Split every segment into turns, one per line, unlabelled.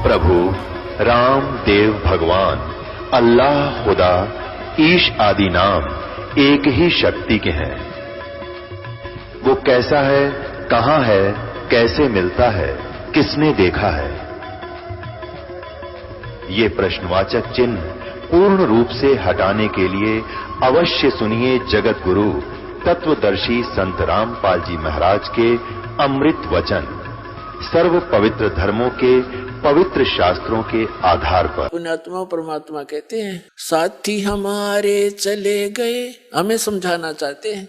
प्रभु राम देव भगवान अल्लाह खुदा ईश आदि नाम एक ही शक्ति के हैं। वो कैसा है, कहां है, कैसे मिलता है, किसने देखा है? ये प्रश्नवाचक चिन्ह पूर्ण रूप से हटाने के लिए अवश्य सुनिए जगत गुरु तत्वदर्शी संत रामपाल जी महाराज के अमृत वचन, सर्व पवित्र धर्मों के पवित्र शास्त्रों के आधार पर।
पुण्यात्मा परमात्मा कहते हैं साथी हमारे चले गए, हमें समझाना चाहते हैं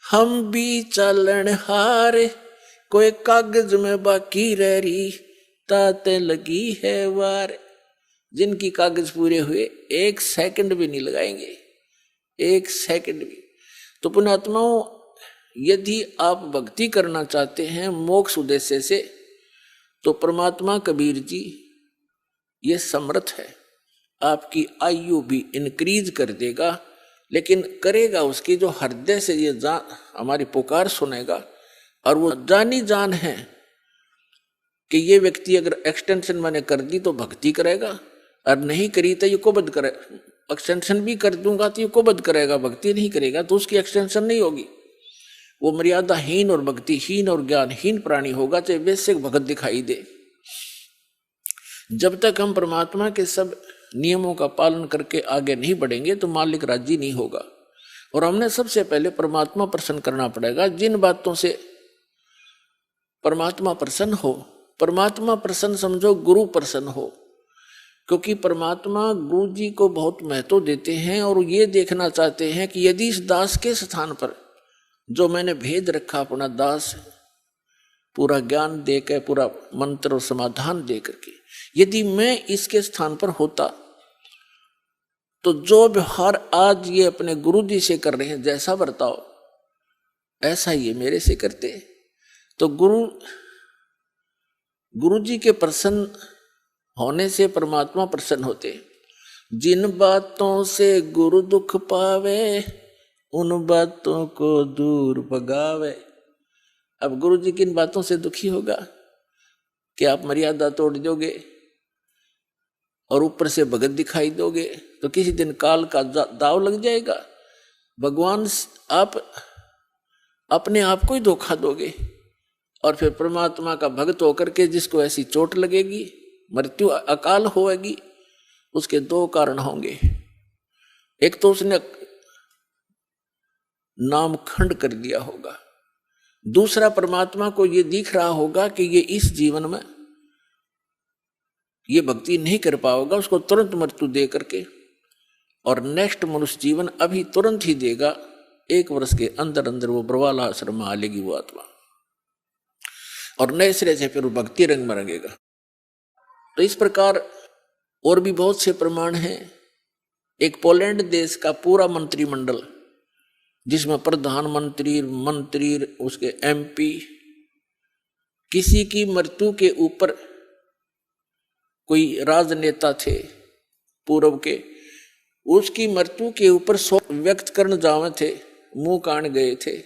हम भी चालन हारे, कोई कागज में बाकी रह रही ताते लगी है वार। जिनकी कागज पूरे हुए 1 सेकंड भी नहीं लगाएंगे, 1 सेकंड भी। तो पुण्यात्माओं, यदि आप भक्ति करना चाहते हैं मोक्ष उद्देश्य से, तो परमात्मा कबीर जी ये समर्थ है, आपकी आयु भी इंक्रीज कर देगा, लेकिन करेगा उसकी जो हृदय से ये हमारी पुकार सुनेगा। और वो जानी जान है कि ये व्यक्ति अगर एक्सटेंशन मैंने कर दी तो भक्ति करेगा, और नहीं करी तो ये कोबद करे। एक्सटेंशन भी कर दूंगा तो ये कोबद करेगा, भक्ति नहीं करेगा तो उसकी एक्सटेंशन नहीं होगी। वो मर्यादाहीन और भक्तिहीन और ज्ञानहीन प्राणी होगा, चाहे वैसे भगत दिखाई दे। जब तक हम परमात्मा के सब नियमों का पालन करके आगे नहीं बढ़ेंगे तो मालिक राजी नहीं होगा। और हमने सबसे पहले परमात्मा प्रसन्न करना पड़ेगा। जिन बातों से परमात्मा प्रसन्न हो, परमात्मा प्रसन्न समझो गुरु प्रसन्न हो, क्योंकि परमात्मा गुरु जी को बहुत महत्व देते हैं और ये देखना चाहते हैं कि यदि इस दास के स्थान पर जो मैंने भेज रखा अपना दास, पूरा ज्ञान देकर, पूरा मंत्र और समाधान दे करके, यदि मैं इसके स्थान पर होता तो जो व्यवहार आज ये अपने गुरु जी से कर रहे हैं, जैसा बर्ताव, ऐसा ये मेरे से करते। तो गुरु जी के प्रसन्न होने से परमात्मा प्रसन्न होते। जिन बातों से गुरु दुख पावे उन बातों को दूर भगावे। अब गुरु जी किन बातों से दुखी होगा कि आप मर्यादा तोड़ दोगे और ऊपर से भगत दिखाई दोगे तो किसी दिन काल का दाव लग जाएगा। भगवान आप अपने आप को ही धोखा दोगे और फिर परमात्मा का भक्त होकर के जिसको ऐसी चोट लगेगी, मृत्यु अकाल होगी, उसके 2 कारण होंगे। एक तो उसने नाम खंड कर दिया होगा, दूसरा परमात्मा को ये दिख रहा होगा कि ये इस जीवन में ये भक्ति नहीं कर पाएगा, उसको तुरंत मृत्यु दे करके, और नेक्स्ट मनुष्य जीवन अभी तुरंत ही देगा। 1 वर्ष के अंदर अंदर वो ब्रवाला आश्रम में आ लेगी वो आत्मा, और नए सिरे से फिर भक्ति रंग में रंगेगा। तो इस प्रकार और भी बहुत से प्रमाण हैं। एक पोलैंड देश का पूरा मंत्रिमंडल, जिसमें प्रधानमंत्री, मंत्री, उसके MP, किसी की मृत्यु के ऊपर कोई राजनेता थे पूर्व के, उसकी मृत्यु के ऊपर शोक व्यक्त करने जावे थे, मुंह कान गए थे।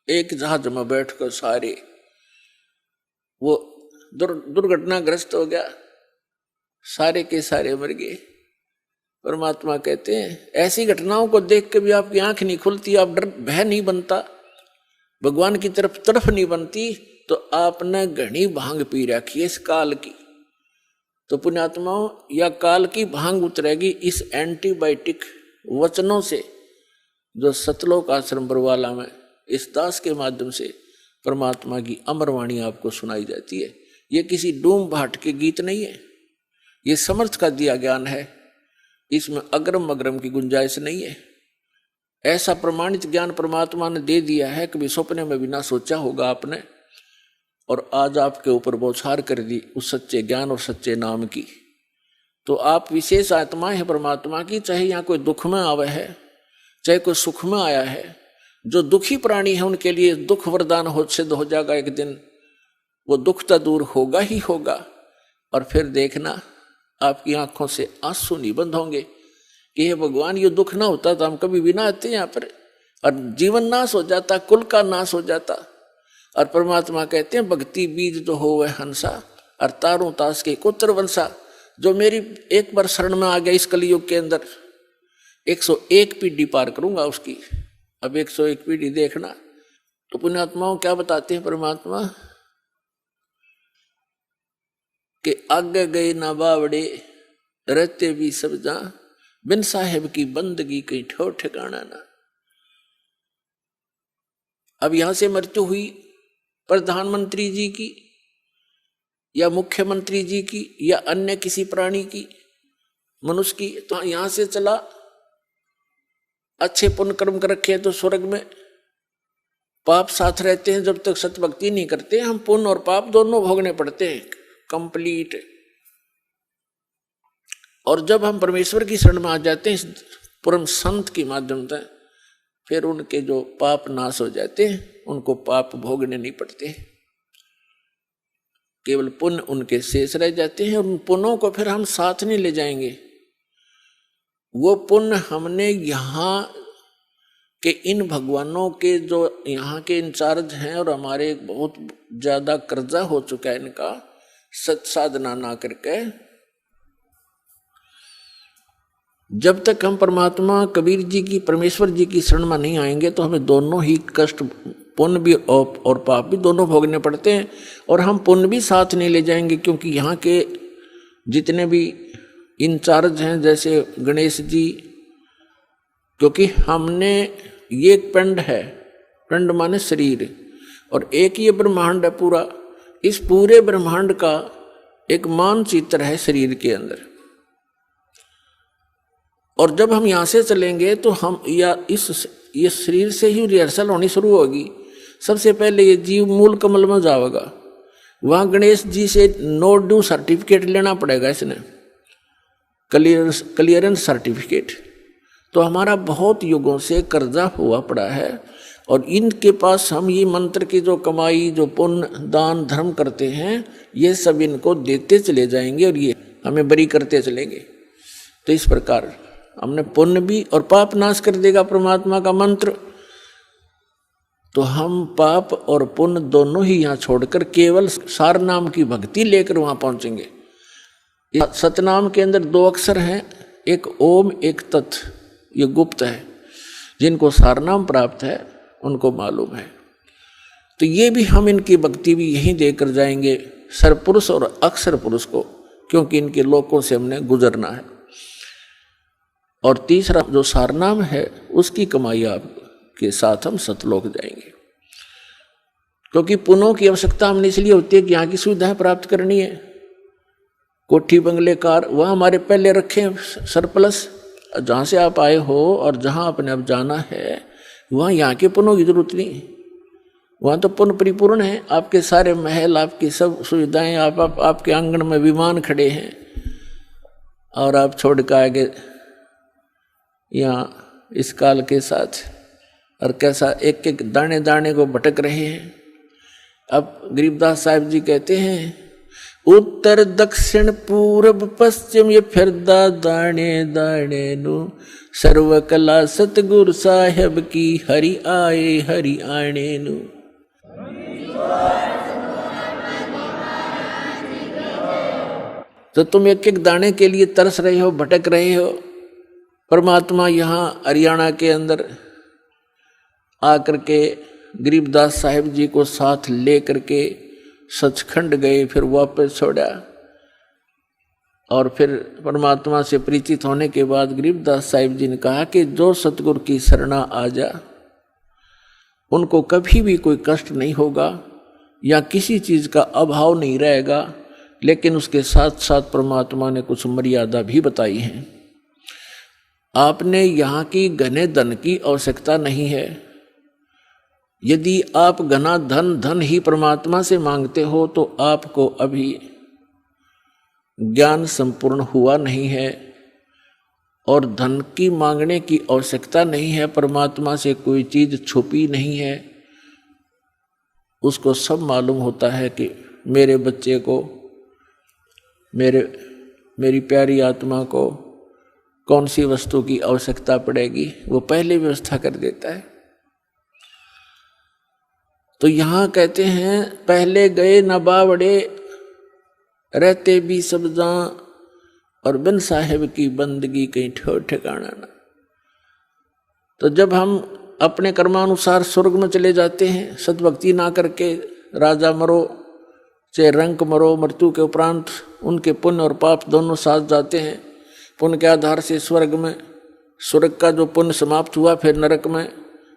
एक जहाज में बैठकर सारे, वो दुर्घटनाग्रस्त हो गया, सारे के सारे मर गए। परमात्मा कहते हैं ऐसी घटनाओं को देख के भी आपकी आंख नहीं खुलती, आप डर भय नहीं बनता, भगवान की तरफ नहीं बनती, तो आपने घनी भांग पी रखी है इस काल की। तो पुण्यात्माओं, या काल की भांग उतरेगी इस एंटीबायोटिक वचनों से जो सतलोक आश्रम बरवाला में इस दास के माध्यम से परमात्मा की अमरवाणी आपको सुनाई जाती है। ये किसी डूम भाट के गीत नहीं है, ये समर्थ का दिया ज्ञान है, इसमें अग्रम अग्रम की गुंजाइश नहीं है। ऐसा प्रमाणित ज्ञान परमात्मा ने दे दिया है, कभी सपने में भी ना सोचा होगा आपने, और आज आपके ऊपर बौछार कर दी उस सच्चे ज्ञान और सच्चे नाम की। तो आप विशेष आत्मा है परमात्मा की, चाहे यहाँ कोई दुख में आवे है, चाहे कोई सुख में आया है। जो दुखी प्राणी है उनके लिए दुख वरदान हो सिद्ध हो जाएगा, एक दिन वो दुख तो दूर होगा ही होगा, और फिर देखना आपकी आंखों से आंसू नहीं बंद होंगे कि हे भगवान, ये दुख ना होता तो हम कभी भी ना आते यहाँ पर, और जीवन नाश हो जाता, कुल का नाश हो जाता। और परमात्मा कहते हैं भक्ति बीज तो हो वह हंसा, और तारों तास के कुत्र वंशा, जो मेरी एक बार शरण में आ गया इस कलयुग के अंदर 101 पीढ़ी पार करूंगा उसकी। अब 101 पीढ़ी देखना। तो पुण्यात्माओं क्या बताते हैं परमात्मा कि आगे गए ना बावड़े रहते भी सब जा, बिन साहेब की बंदगी कहीं ठो ठिकाना ना। अब यहां से मृत्यु हुई प्रधानमंत्री जी की या मुख्यमंत्री जी की या अन्य किसी प्राणी की, मनुष्य की, तो यहां से चला अच्छे पुण्य कर्म कर रखे तो स्वर्ग में, पाप साथ रहते हैं जब तक सतभक्ति नहीं करते हम, पुण्य और पाप दोनों भोगने पड़ते हैं कंप्लीट। और जब हम परमेश्वर की शरण में आ जाते हैं परम संत के माध्यम से, फिर उनके जो पाप नाश हो जाते हैं, उनको पाप भोगने नहीं पड़ते, केवल पुण्य उनके शेष रह जाते हैं। और उन पुण्यों को फिर हम साथ नहीं ले जाएंगे। वो पुण्य हमने यहाँ के इन भगवानों के जो यहाँ के इंचार्ज हैं और हमारे बहुत ज्यादा कर्जा हो चुका है इनका, सत साधना ना करके, जब तक हम परमात्मा कबीर जी की परमेश्वर जी की शरण में नहीं आएंगे तो हमें दोनों ही कष्ट, पुण्य भी और पाप भी दोनों भोगने पड़ते हैं। और हम पुण्य भी साथ नहीं ले जाएंगे, क्योंकि यहाँ के जितने भी इंचार्ज हैं जैसे गणेश जी, क्योंकि हमने ये एक पिंड है, पिंड माने शरीर, और एक ये ब्रह्मांड है पूरा, इस पूरे ब्रह्मांड का एक मानचित्र है शरीर के अंदर। और जब हम यहाँ से चलेंगे तो हम ये शरीर से ही रिहर्सल होनी शुरू होगी। सबसे पहले ये जीव मूल कमल में जाएगा, वहाँ गणेश जी से नो ड्यू सर्टिफिकेट लेना पड़ेगा, इसने क्लियरेंस सर्टिफिकेट। तो हमारा बहुत युगों से कर्जा हुआ पड़ा है, और इनके पास हम ये मंत्र की जो कमाई, जो पुण्य दान धर्म करते हैं, ये सब इनको देते चले जाएंगे और ये हमें बरी करते चलेंगे। तो इस प्रकार हमने पुण्य भी और पाप नाश कर देगा परमात्मा का मंत्र। तो हम पाप और पुण्य दोनों ही यहाँ छोड़कर केवल सार नाम की भक्ति लेकर वहां पहुंचेंगे। सतनाम के अंदर 2 अक्षर हैं, एक ओम एक तत्, ये गुप्त है, जिनको सार नाम प्राप्त है उनको मालूम है। तो ये भी हम इनकी भक्ति भी यहीं देकर जाएंगे, सरपुरुष और अक्षर पुरुष को, क्योंकि इनके लोकों से हमने गुजरना है। और तीसरा जो सारनाम है उसकी कमाई आपके साथ हम सतलोक जाएंगे, क्योंकि पुण्यों की आवश्यकता हमने इसलिए होती है कि यहाँ की सुविधाएं प्राप्त करनी है। कोठी बंगले कार वह हमारे पहले रखें सरप्लस, जहाँ से आप आए हो और जहाँ आपने अब जाना है वहाँ यहाँ के पुण्यों की जरूरत नहीं, वहाँ तो पुण्य परिपूर्ण है। आपके सारे महल, आपकी सब सुविधाएं, आपके आंगन में विमान खड़े हैं, और आप छोड़ कर आगे यहाँ इस काल के साथ, और कैसा एक एक दाने दाने को भटक रहे हैं। अब गरीबदास साहिब जी कहते हैं, उत्तर दक्षिण पूर्व पश्चिम ये फिरदा दाने दाने नु, सर्व कला सतगुरु साहेब की हरि आए हरि आने नु। तो तुम एक एक दाने के लिए तरस रहे हो, भटक रहे हो। परमात्मा यहाँ हरियाणा के अंदर आकर के गरीबदास साहिब जी को साथ ले करके सचखंड गए, फिर वापस छोड़ा, और फिर परमात्मा से परिचित होने के बाद गरीबदास साहिब जी ने कहा कि जो सतगुरु की शरणा आ जा, उनको कभी भी कोई कष्ट नहीं होगा या किसी चीज का अभाव नहीं रहेगा। लेकिन उसके साथ साथ परमात्मा ने कुछ मर्यादा भी बताई है। आपने यहाँ की घने धन की आवश्यकता नहीं है। यदि आप घना धन ही परमात्मा से मांगते हो तो आपको अभी ज्ञान संपूर्ण हुआ नहीं है, और धन की मांगने की आवश्यकता नहीं है। परमात्मा से कोई चीज छुपी नहीं है, उसको सब मालूम होता है कि मेरे बच्चे को, मेरी प्यारी आत्मा को कौन सी वस्तु की आवश्यकता पड़ेगी, वो पहले व्यवस्था कर देता है। तो यहां कहते हैं, पहले गए न बावड़े रहते भी सब जहां और बिन साहेब की बंदगी कहीं ठोर ठिकाना ना। तो जब हम अपने कर्मानुसार स्वर्ग में चले जाते हैं, सद्भक्ति ना करके राजा मरो चाहे रंक मरो, मृत्यु के उपरांत उनके पुण्य और पाप दोनों साथ जाते हैं। पुण्य के आधार से स्वर्ग में, स्वर्ग का जो पुण्य समाप्त हुआ फिर नरक में,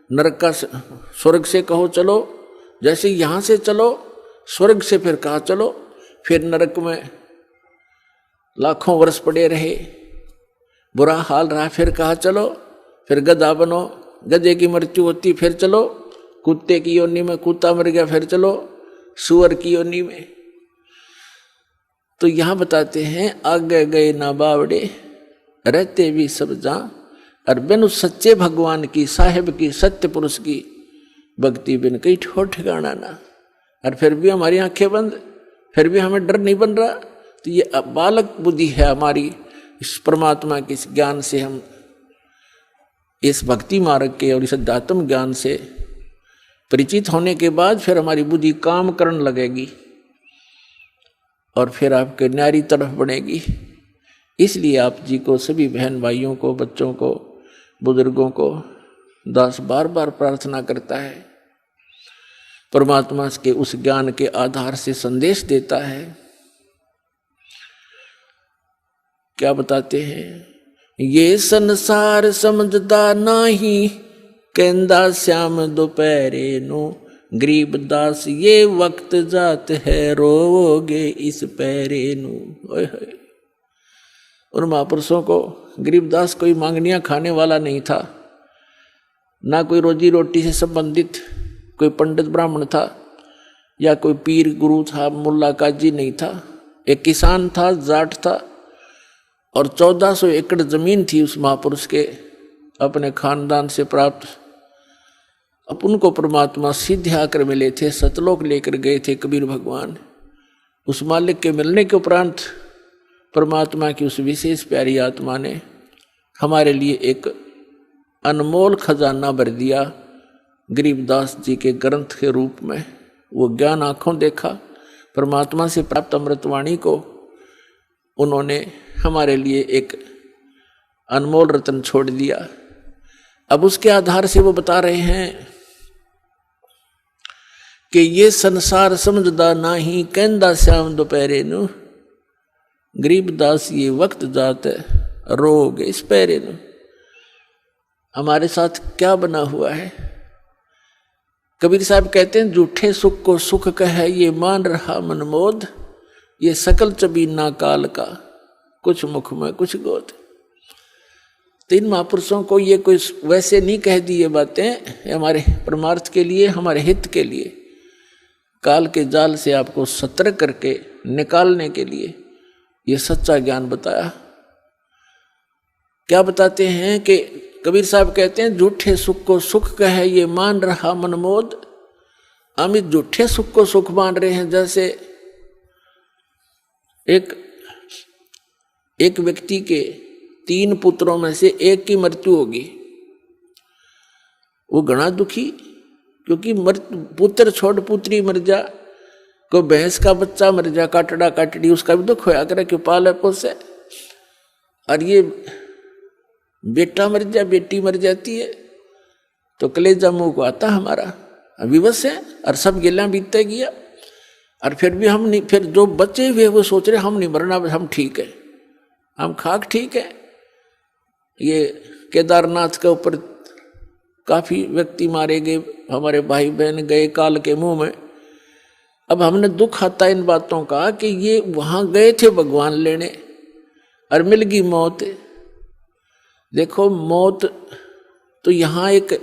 नरक का स्वर्ग से कहो चलो, जैसे यहाँ से चलो स्वर्ग से फिर कहा चलो, फिर नरक में लाखों वर्ष पड़े रहे, बुरा हाल रहा, फिर कहा चलो, फिर गधा बनो, गधे की मृत्यु होती फिर चलो, कुत्ते की योनि में कुत्ता मर गया फिर चलो सुअर की योनि में। तो यहां बताते हैं आगे गए ना बावड़े, रहते भी सब जहां, और बिन उस सच्चे भगवान की, साहेब की, सत्य पुरुष की भक्ति बिन कहीं ठोर ठिकाना ना। और फिर भी हमारी आंखें बंद, फिर भी हमें डर नहीं बन रहा। तो ये बालक बुद्धि है हमारी, इस परमात्मा के इस ज्ञान से, हम इस भक्ति मार्ग के और इस अध्यात्म ज्ञान से परिचित होने के बाद फिर हमारी बुद्धि काम करने लगेगी और फिर आपके न्यारी तरफ बढ़ेगी। इसलिए आप जी को, सभी बहन भाइयों को, बच्चों को, बुजुर्गों को दास बार बार प्रार्थना करता है, परमात्मा के उस ज्ञान के आधार से संदेश देता है। क्या बताते हैं? ये संसार समझदा नाही, कहंदा श्याम दोपहरे नो, गरीब दास ये वक्त जात है, रोगे इस पैरे नो। ओए होए, उन महापुरुषों को गरीबदास कोई मांगनियां खाने वाला नहीं था, ना कोई रोजी रोटी से संबंधित कोई पंडित ब्राह्मण था या कोई पीर गुरु था, मुल्ला काजी नहीं था। एक किसान था, जाट था, और 1400 एकड़ जमीन थी उस महापुरुष के अपने खानदान से प्राप्त। अब उनको परमात्मा सीधे आकर मिले थे, सतलोक लेकर गए थे कबीर भगवान। उस मालिक के मिलने के उपरांत परमात्मा की उस विशेष प्यारी आत्मा ने हमारे लिए एक अनमोल खजाना भर दिया गरीबदास जी के ग्रंथ के रूप में। वो ज्ञान आंखों देखा, परमात्मा से प्राप्त अमृतवाणी को उन्होंने हमारे लिए एक अनमोल रत्न छोड़ दिया। अब उसके आधार से वो बता रहे हैं कि ये संसार समझदा नाही, कहंदा श्याम दोपहरे नु, गरीबदास ये वक्त जात रोग इस पैरे नु। हमारे साथ क्या बना हुआ है? कबीर साहब कहते हैं, झूठे सुख को सुख कहे ये मान रहा मनमोद, ये सकल चबीना काल का, कुछ मुख में कुछ गोद। तीन महापुरुषों को ये कोई वैसे नहीं कह दी ये बातें, हमारे परमार्थ के लिए, हमारे हित के लिए, काल के जाल से आपको सतर्क करके निकालने के लिए ये सच्चा ज्ञान बताया। क्या बताते हैं कि कबीर साहब कहते हैं, झूठे सुख को सुख कहे ये मान रहा मनमोद। हम इस झूठे सुख को सुख मान रहे हैं। जैसे एक व्यक्ति के 3 पुत्रों में से एक की मृत्यु होगी, वो घना दुखी, क्योंकि पुत्र छोड़ पुत्री मर जा, कोई भैंस का बच्चा मर जा, काटड़ा काटड़ी, उसका भी दुख होया करे कि पाले पोसे। और ये बेटा मर जा, बेटी मर जाती है तो कलेजा मुंह को आता हमारा, विवश है और सब गिला बीतते गया। और फिर भी हम नहीं, फिर जो बचे हुए वो सोच रहे हम नहीं मरना, हम ठीक है, हम खाक ठीक है। ये केदारनाथ के ऊपर काफी व्यक्ति मारे गए, हमारे भाई बहन गए काल के मुंह में। अब हमने दुख आता इन बातों का कि ये वहां गए थे भगवान लेने और मिल गई मौत। देखो मौत तो यहाँ एक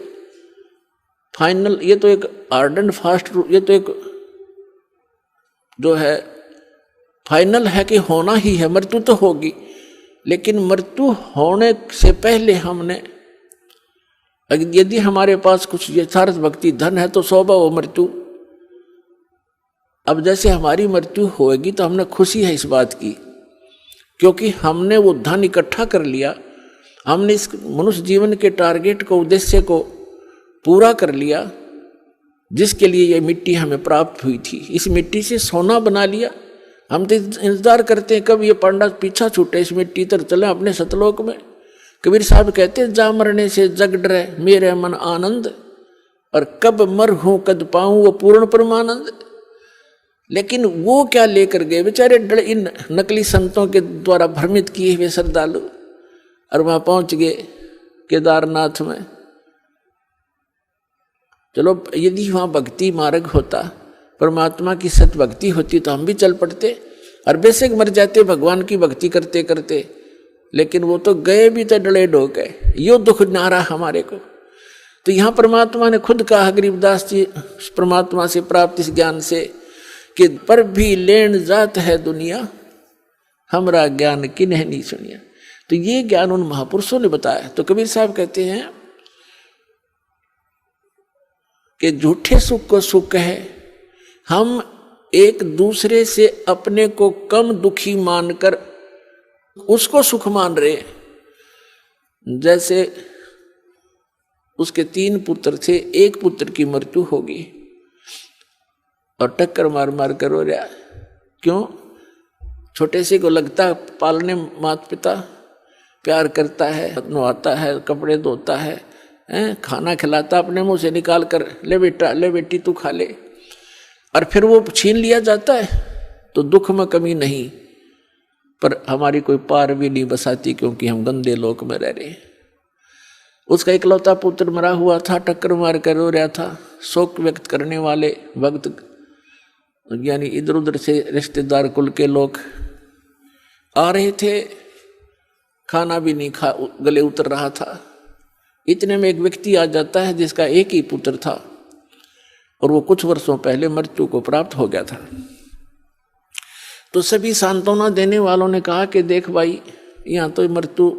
फाइनल, ये तो एक हार्ड एंड फास्ट, ये तो एक जो है फाइनल है कि होना ही है, मृत्यु तो होगी। लेकिन मृत्यु होने से पहले हमने, यदि हमारे पास कुछ यथार्थ भक्ति धन है तो स्वभाव हो मृत्यु। अब जैसे हमारी मृत्यु होगी तो हमने खुशी है इस बात की, क्योंकि हमने वो धन इकट्ठा कर लिया, हमने इस मनुष्य जीवन के टारगेट को, उद्देश्य को पूरा कर लिया, जिसके लिए ये मिट्टी हमें प्राप्त हुई थी। इस मिट्टी से सोना बना लिया, हम तो इंतजार करते हैं कब ये पांडा पीछा छूटे, इस मिट्टी तर चले अपने सतलोक में। कबीर साहब कहते हैं जा मरने से जग डरे मेरे मन आनंद, और कब मर हूं कद पाऊं वो पूर्ण परमानंद। लेकिन वो क्या लेकर गए बेचारे इन नकली संतों के द्वारा भ्रमित किए हुए श्रद्धालु, और वहां पहुंच गए केदारनाथ में। चलो यदि वहां भक्ति मार्ग होता, परमात्मा की सत भक्ति होती तो हम भी चल पड़ते और बेशक मर जाते भगवान की भक्ति करते करते। लेकिन वो तो गए भी तो डले डो गए, यो दुख नारा हमारे को। तो यहाँ परमात्मा ने खुद कहा गरीबदास जी परमात्मा से प्राप्त इस ज्ञान से कि पर भी लेन जात है दुनिया, हमरा ज्ञान किन्ह नहीं सुनिया। तो ये ज्ञान उन महापुरुषों ने बताया। तो कबीर साहब कहते हैं कि झूठे सुख को सुख है, हम एक दूसरे से अपने को कम दुखी मानकर उसको सुख मान रहे हैं। जैसे उसके 3 पुत्र थे, एक पुत्र की मृत्यु होगी और टक्कर मार मार कर रो रहा। क्यों? छोटे से को लगता पालने माता पिता प्यार करता है, नहाता है, कपड़े धोता है, खाना खिलाता, अपने मुंह से निकाल कर ले बेटा ले बेटी तू खा ले, और फिर वो छीन लिया जाता है। तो दुख में कमी नहीं, पर हमारी कोई पार भी नहीं बसाती क्योंकि हम गंदे लोक में रह रहे हैं। उसका इकलौता पुत्र मरा हुआ था, टक्कर मार कर रो रहा था। शोक व्यक्त करने वाले भक्त यानी इधर उधर से रिश्तेदार कुल के लोग आ रहे थे, खाना भी नहीं खा गले उतर रहा था। इतने में एक व्यक्ति आ जाता है जिसका एक ही पुत्र था और वो कुछ वर्षों पहले मृत्यु को प्राप्त हो गया था। तो सभी सांत्वना देने वालों ने कहा कि देख भाई, यहाँ तो मृत्यु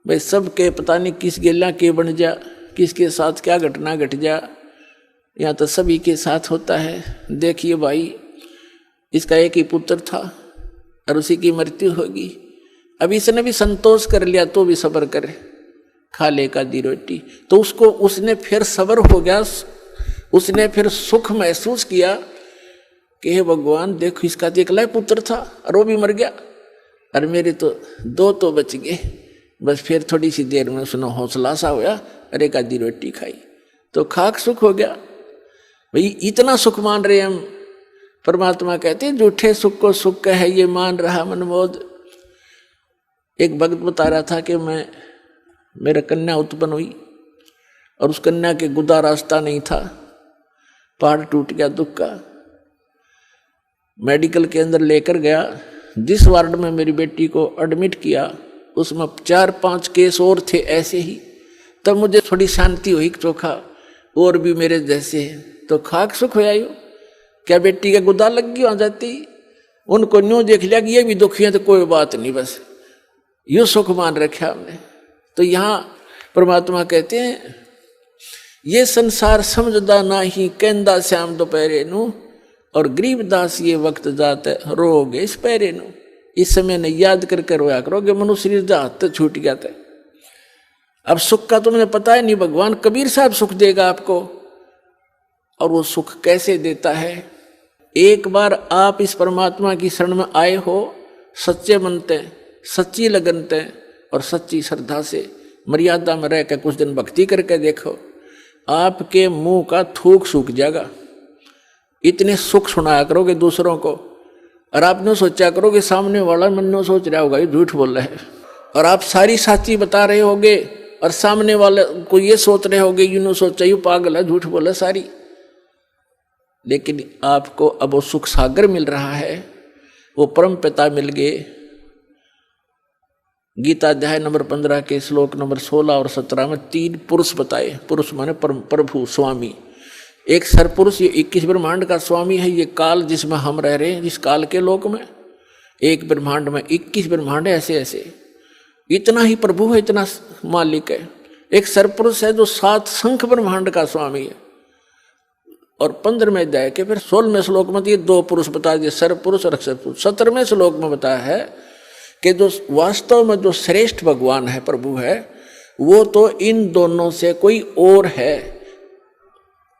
भाई सबके पता नहीं किस गेला के बन जा, किसके साथ क्या घटना घट जा, यहाँ तो सभी के साथ होता है। देखिए भाई, इसका एक ही पुत्र था और उसी की मृत्यु होगी। अब इसने भी संतोष कर लिया तो भी सब्र करे, खा ले का दी रोटी। तो उसको उसने फिर सब्र हो गया, उसने फिर सुख महसूस किया कि हे भगवान देखो, इसका तो एकला पुत्र था और वो भी मर गया और मेरे तो 2 तो बच गए। बस फिर थोड़ी सी देर में उसने हौसला सा होया, अरे का दी रोटी खाई तो खाक सुख हो गया। भाई इतना सुख मान रहे हम। परमात्मा कहते हैं झूठे सुख को सुख है ये मान रहा मनमोद। एक भक्त बता रहा था कि मेरा कन्या उत्पन्न हुई और उस कन्या के गुदा रास्ता नहीं था, पहाड़ टूट गया दुख का। मेडिकल के अंदर लेकर गया, जिस वार्ड में मेरी बेटी को एडमिट किया उसमें 4-5 केस और थे ऐसे ही। तब मुझे थोड़ी शांति हुई, चोखा और भी मेरे जैसे हैं तो खाक सुख हो आयो। क्या बेटी का गुदा लग गई वहां जाती, उनको न्यू देख लिया कि ये भी दुखी है तो कोई बात नहीं, बस यूं सुख मान रखा हमने। तो यहाँ परमात्मा कहते हैं ये संसार समझदा नाही कहंदा श्याम दोपहरे नू, और गरीबदास ये वक्त जाते रोगे इस पैरे नू। इस समय ने याद करके रोया करोगे, मनुष्य शरीर जा हाथ छूट गया था। अब सुख का तुम्हें पता है नहीं, भगवान कबीर साहब सुख देगा आपको। और वो सुख कैसे देता है? एक बार आप इस परमात्मा की शरण में आए हो, सच्चे मनते, सच्ची लगनते और सच्ची श्रद्धा से मर्यादा में रह कर कुछ दिन भक्ति करके देखो, आपके मुंह का थूक सूख जाएगा। इतने सुख सुनाया करोगे दूसरों को, और आपने सोचा करोगे सामने वाला मन में सोच रहा होगा ये झूठ बोल रहा है, और आप सारी साची बता रहे होगे और सामने वाले को ये सोच रहे होगे यूं सोचा यू पागल है, झूठ बोला सारी। लेकिन आपको अब वो सुख सागर मिल रहा है, वो परम पिता मिल गए। गीता अध्याय नंबर 15 के श्लोक नंबर 16 और 17 में 3 पुरुष बताए। पुरुष माने प्रभु स्वामी। एक सरपुरुष ये 21 ब्रह्मांड का स्वामी है, ये काल जिसमें हम रह रहे हैं, जिस काल के लोक में एक ब्रह्मांड में 21 ब्रह्मांड है, ऐसे ऐसे इतना ही प्रभु है, इतना मालिक है। एक सरपुरुष है जो 7 शंख ब्रह्मांड का स्वामी है। और 15वें अध्याय के फिर 16वें श्लोक में ये 2 पुरुष बता दिए, सरपुरुष और अक्षरपुरुष। 17वें श्लोक में बताया है कि जो वास्तव में जो श्रेष्ठ भगवान है, प्रभु है, वो तो इन दोनों से कोई और है।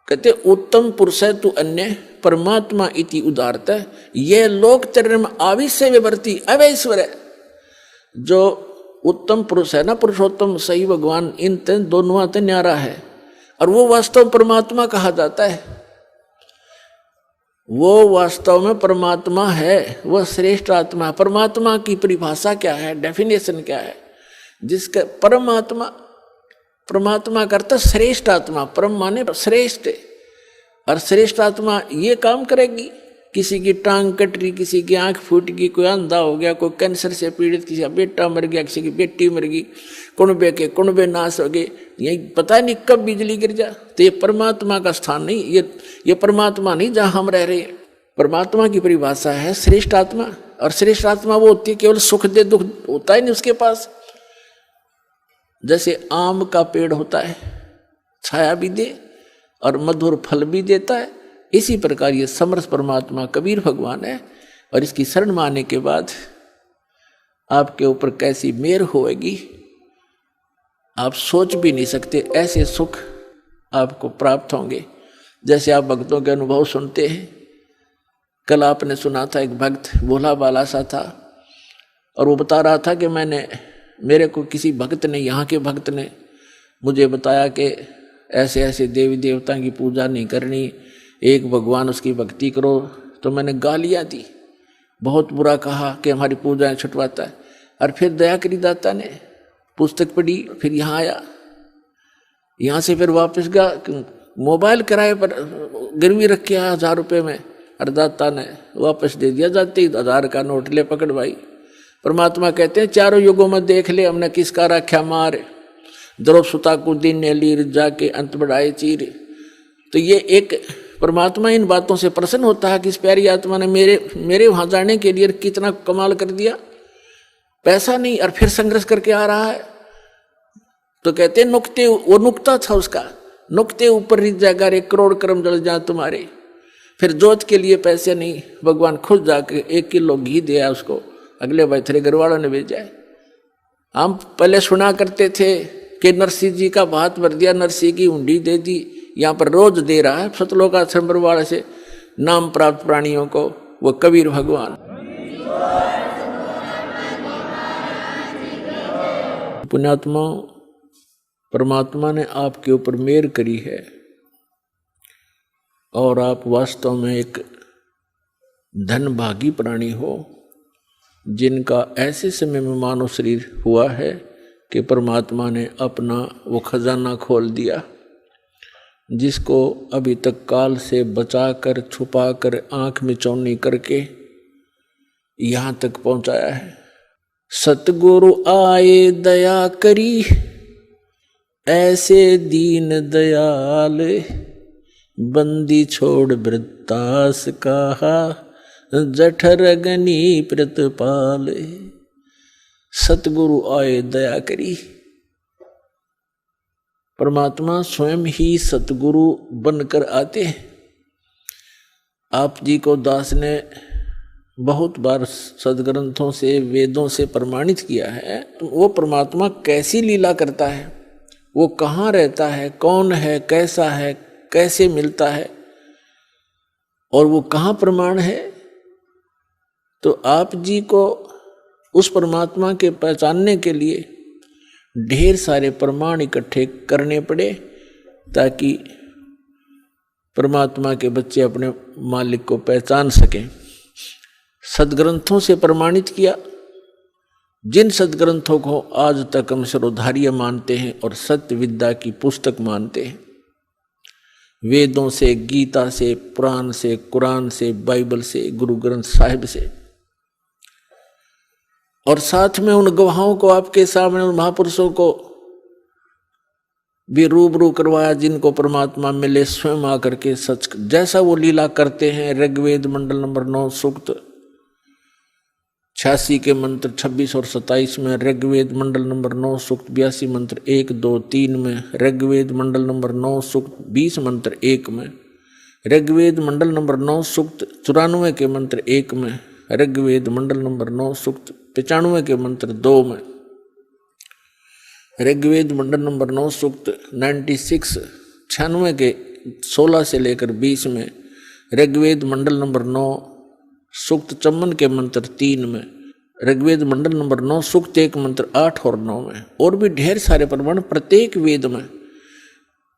कहते उत्तम पुरुष है तू अन्य परमात्मा इति उदारत है। ये लोक चरण में आविश्य विवर्ती अवैश्वर है। जो उत्तम पुरुष है ना, पुरुषोत्तम सही भगवान, इन दोनों आते न्यारा है और वो वास्तव परमात्मा कहा जाता है। वो वास्तव में परमात्मा है, वह श्रेष्ठ आत्मा। परमात्मा की परिभाषा क्या है, डेफिनेशन क्या है? जिसका परमात्मा करता श्रेष्ठ आत्मा। परम माने श्रेष्ठ, और श्रेष्ठ आत्मा ये काम करेगी। किसी की टांग कट रही, किसी की आंख फूट गई, कोई अंधा हो गया, कोई कैंसर से पीड़ित, किसी का बेटा मर गया, किसी की बेटी मर गई, कुणबे नाश हो गए, यही पता नहीं कब बिजली गिर जा। तो ये परमात्मा का स्थान नहीं, ये परमात्मा नहीं जहां हम रह रहे हैं। परमात्मा की परिभाषा है श्रेष्ठ आत्मा, और श्रेष्ठ आत्मा वो होती है केवल सुख दे, दुख होता ही नहीं उसके पास। जैसे आम का पेड़ होता है, छाया भी दे और मधुर फल भी देता है, इसी प्रकार ये समर्थ परमात्मा कबीर भगवान है। और इसकी शरण माने के बाद आपके ऊपर कैसी मेहर होएगी आप सोच भी नहीं सकते। ऐसे सुख आपको प्राप्त होंगे जैसे आप भक्तों के अनुभव सुनते हैं। कल आपने सुना था एक भक्त भोला बाला सा था, और वो बता रहा था कि मेरे को किसी भक्त ने, यहाँ के भक्त ने मुझे बताया कि ऐसे ऐसे देवी देवता की पूजा नहीं करनी, एक भगवान उसकी भक्ति करो। तो मैंने गालियाँ दी, बहुत बुरा कहा कि हमारी पूजाएं छुटवाता है। और फिर दया करी दाता ने पुस्तक पढ़ी, फिर यहाँ आया, यहाँ से फिर वापस गया, मोबाइल किराए पर गिरवी रख के आया 1000 रुपये में, और दाता ने वापस दे दिया। जाते ही 1000 का नोट ले पकड़ भाई। परमात्मा कहते हैं चारों युगों में देख ले हमने किसका रखा मार, द्रव सुता को दिन ने लीर जाके अंत बढ़ाए चीर। तो ये एक परमात्मा इन बातों से प्रसन्न होता है कि इस प्यारी आत्मा ने मेरे वहां जाने के लिए कितना कमाल कर दिया, पैसा नहीं और फिर संघर्ष करके आ रहा है। तो कहते हैं नुक्ते, वो नुक्ता था उसका, नुक्ते ऊपर रिझ जाएगा 1 करोड़ कर्म जल जाए तुम्हारे। फिर जोत के लिए पैसे नहीं, भगवान खुद जाके 1 किलो घी दिया उसको, अगले भाई तेरे घर वालों ने भेजा है। हम पहले सुना करते थे कि नरसिंह जी का भात भर दिया, नरसिंह की हुंडी दे दी, यहाँ पर रोज दे रहा है सतलोक आश्रम बरवाड़ा से नाम प्राप्त प्राणियों को वो कबीर भगवान। पुण्यात्मा, परमात्मा ने आपके ऊपर मेहर करी है और आप वास्तव में एक धनभागी प्राणी हो, जिनका ऐसे समय में मानव शरीर हुआ है कि परमात्मा ने अपना वो खजाना खोल दिया, जिसको अभी तक काल से बचाकर छुपाकर आंख में चौनी करके यहाँ तक पहुँचाया है। सतगुरु आए दया करी, ऐसे दीन दयाल, बंदी छोड़ वृत्तास कहा, जठर अग्नि प्रतिपाल। सतगुरु आए दया करी। परमात्मा स्वयं ही सतगुरु बनकर आते हैं। आप जी को दास ने बहुत बार सदग्रंथों से, वेदों से प्रमाणित किया है। तो वो परमात्मा कैसी लीला करता है, वो कहाँ रहता है, कौन है, कैसा है, कैसे मिलता है और वो कहाँ प्रमाण है। तो आप जी को उस परमात्मा के पहचानने के लिए ढेर सारे प्रमाण इकट्ठे करने पड़े, ताकि परमात्मा के बच्चे अपने मालिक को पहचान सकें। सदग्रंथों से प्रमाणित किया, जिन सदग्रंथों को आज तक हम सर्वधार्य मानते हैं और सत्य विद्या की पुस्तक मानते हैं, वेदों से, गीता से, पुराण से, कुरान से, बाइबल से, गुरु ग्रंथ साहिब से, और साथ में उन गवाहों को आपके सामने, उन महापुरुषों को भी रूबरू करवाया, जिनको परमात्मा मिले स्वयं आकर के सच जैसा वो लीला करते हैं। ऋग्वेद मंडल नंबर 9 सूक्त 86 के मंत्र 26 और 27 में, ऋग्वेद मंडल नंबर 9 सूक्त 82 मंत्र 1, 2, 3 में, ऋग्वेद मंडल नंबर 9 सूक्त 20 मंत्र 1 में, ऋग्वेद मंडल नंबर 9 सूक्त 94 के मंत्र 1 में, ऋग्वेद मंडल नंबर 9 सूक्त 95 के मंत्र 2 में, ऋग्वेद मंडल नंबर 9 सूक्त 96 96 के 16 से लेकर 20 में, ऋग्वेद मंडल नंबर 9 सूक्त चम्मन के मंत्र 3 में, ऋग्वेद मंडल नंबर 9 सूक्त 1 मंत्र 8 और 9 में, और भी ढेर सारे प्रमाण प्रत्येक वेद में।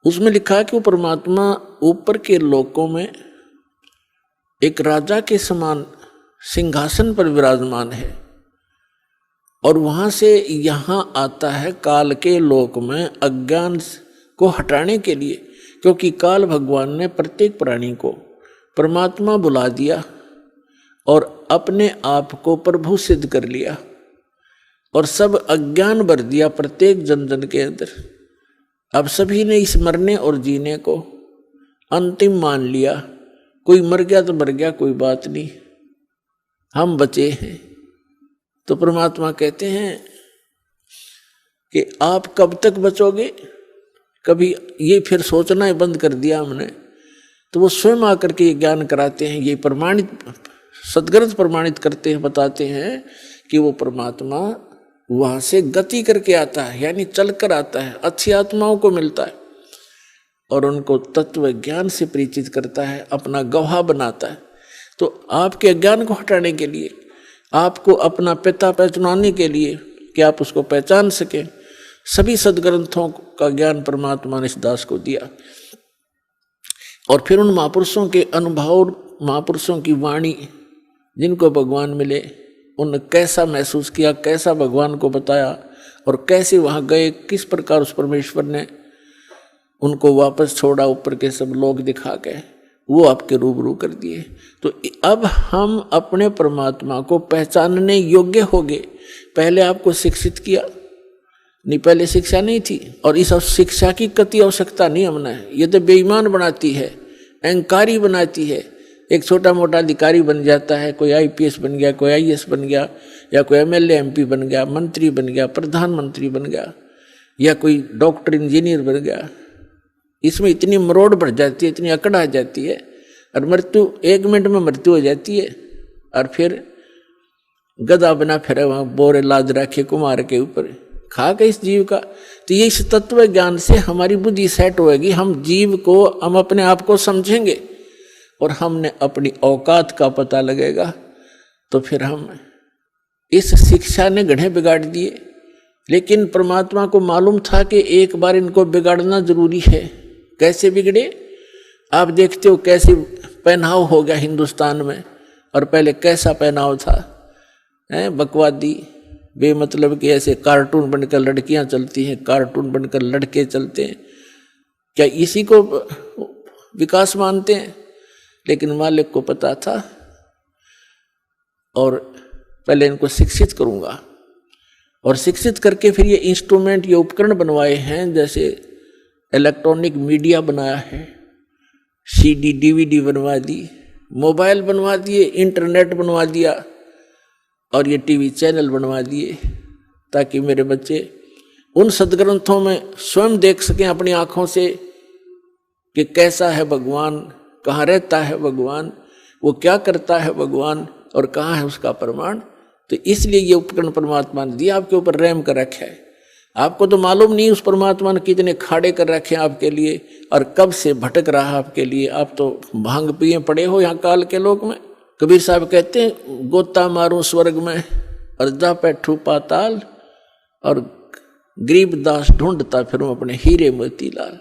उसमें लिखा है कि वो परमात्मा ऊपर के लोकों में एक राजा के समान सिंहासन पर विराजमान है और वहां से यहां आता है काल के लोक में अज्ञान को हटाने के लिए, क्योंकि काल भगवान ने प्रत्येक प्राणी को परमात्मा बुला दिया और अपने आप को प्रभु सिद्ध कर लिया और सब अज्ञान भर दिया प्रत्येक जन जन के अंदर। अब सभी ने इस मरने और जीने को अंतिम मान लिया। कोई मर गया तो मर गया, कोई बात नहीं, हम बचे हैं। तो परमात्मा कहते हैं कि आप कब तक बचोगे? कभी ये फिर सोचना ही बंद कर दिया हमने। तो वो स्वयं आकर के ये ज्ञान कराते हैं, ये प्रमाणित सदग्रंथ प्रमाणित करते हैं, बताते हैं कि वो परमात्मा वहां से गति करके आता है, यानी चल कर आता है, अच्छी आत्माओं को मिलता है और उनको तत्व ज्ञान से परिचित करता है, अपना गवाह बनाता है। तो आपके अज्ञान को हटाने के लिए, आपको अपना पिता पहचानने के लिए कि आप उसको पहचान सकें, सभी सदग्रंथों का ज्ञान परमात्मा ने इस दास को दिया। और फिर उन महापुरुषों के अनुभव, महापुरुषों की वाणी जिनको भगवान मिले, उन कैसा महसूस किया, कैसा भगवान को बताया और कैसे वहाँ गए, किस प्रकार उस परमेश्वर ने उनको वापस छोड़ा, ऊपर के सब लोग दिखा गए, वो आपके रूबरू कर दिए। तो अब हम अपने परमात्मा को पहचानने योग्य हो गए। पहले आपको शिक्षित किया नहीं, पहले शिक्षा नहीं थी और इस शिक्षा की कति आवश्यकता नहीं हमने। ये तो बेईमान बनाती है, अहंकारी बनाती है। एक छोटा मोटा अधिकारी बन जाता है, कोई IPS बन गया, कोई IAS बन गया, या कोई MLA MP बन गया, मंत्री बन गया, प्रधानमंत्री बन गया, या कोई डॉक्टर इंजीनियर बन गया। इसमें इतनी मरोड़ बढ़ जाती है, इतनी अकड़ आ जाती है और मृत्यु 1 मिनट में मृत्यु हो जाती है और फिर गधा बना फिर वहाँ बोरे लाद रखे कुमार के ऊपर, खा के इस जीव का। तो ये इस तत्व ज्ञान से हमारी बुद्धि सेट होएगी, हम जीव को, हम अपने आप को समझेंगे और हमने अपनी औकात का पता लगेगा। तो फिर हम, इस शिक्षा ने गढ़े बिगाड़ दिए, लेकिन परमात्मा को मालूम था कि एक बार इनको बिगाड़ना जरूरी है। कैसे बिगड़े? आप देखते हो कैसे पहनाव हो गया हिंदुस्तान में, और पहले कैसा पहनाव था, बकवादी बेमतलब के ऐसे कार्टून बनकर लड़कियां चलती हैं, कार्टून बनकर लड़के चलते हैं। क्या इसी को विकास मानते हैं? लेकिन मालिक को पता था और पहले इनको शिक्षित करूंगा, और शिक्षित करके फिर ये इंस्ट्रूमेंट, ये उपकरण बनवाए हैं, जैसे इलेक्ट्रॉनिक मीडिया बनाया है, CD DVD बनवा दी, मोबाइल बनवा दिए, इंटरनेट बनवा दिया और ये TV चैनल बनवा दिए, ताकि मेरे बच्चे उन सदग्रंथों में स्वयं देख सकें अपनी आंखों से कि कैसा है भगवान, कहाँ रहता है भगवान, वो क्या करता है भगवान और कहाँ है उसका प्रमाण। तो इसलिए ये उपकरण परमात्मा ने दिया, आपके ऊपर रहम कर रखा है। आपको तो मालूम नहीं उस परमात्मा ने कितने खाड़े कर रखे हैं आपके लिए और कब से भटक रहा है आपके लिए। आप तो भांग पिए पड़े हो यहाँ काल के लोक में। कबीर साहब कहते हैं, गोता मारूं स्वर्ग में और जा बैठूं पाताल, और गरीबदास ढूंढता फिरूं अपने हीरे मोतीलाल।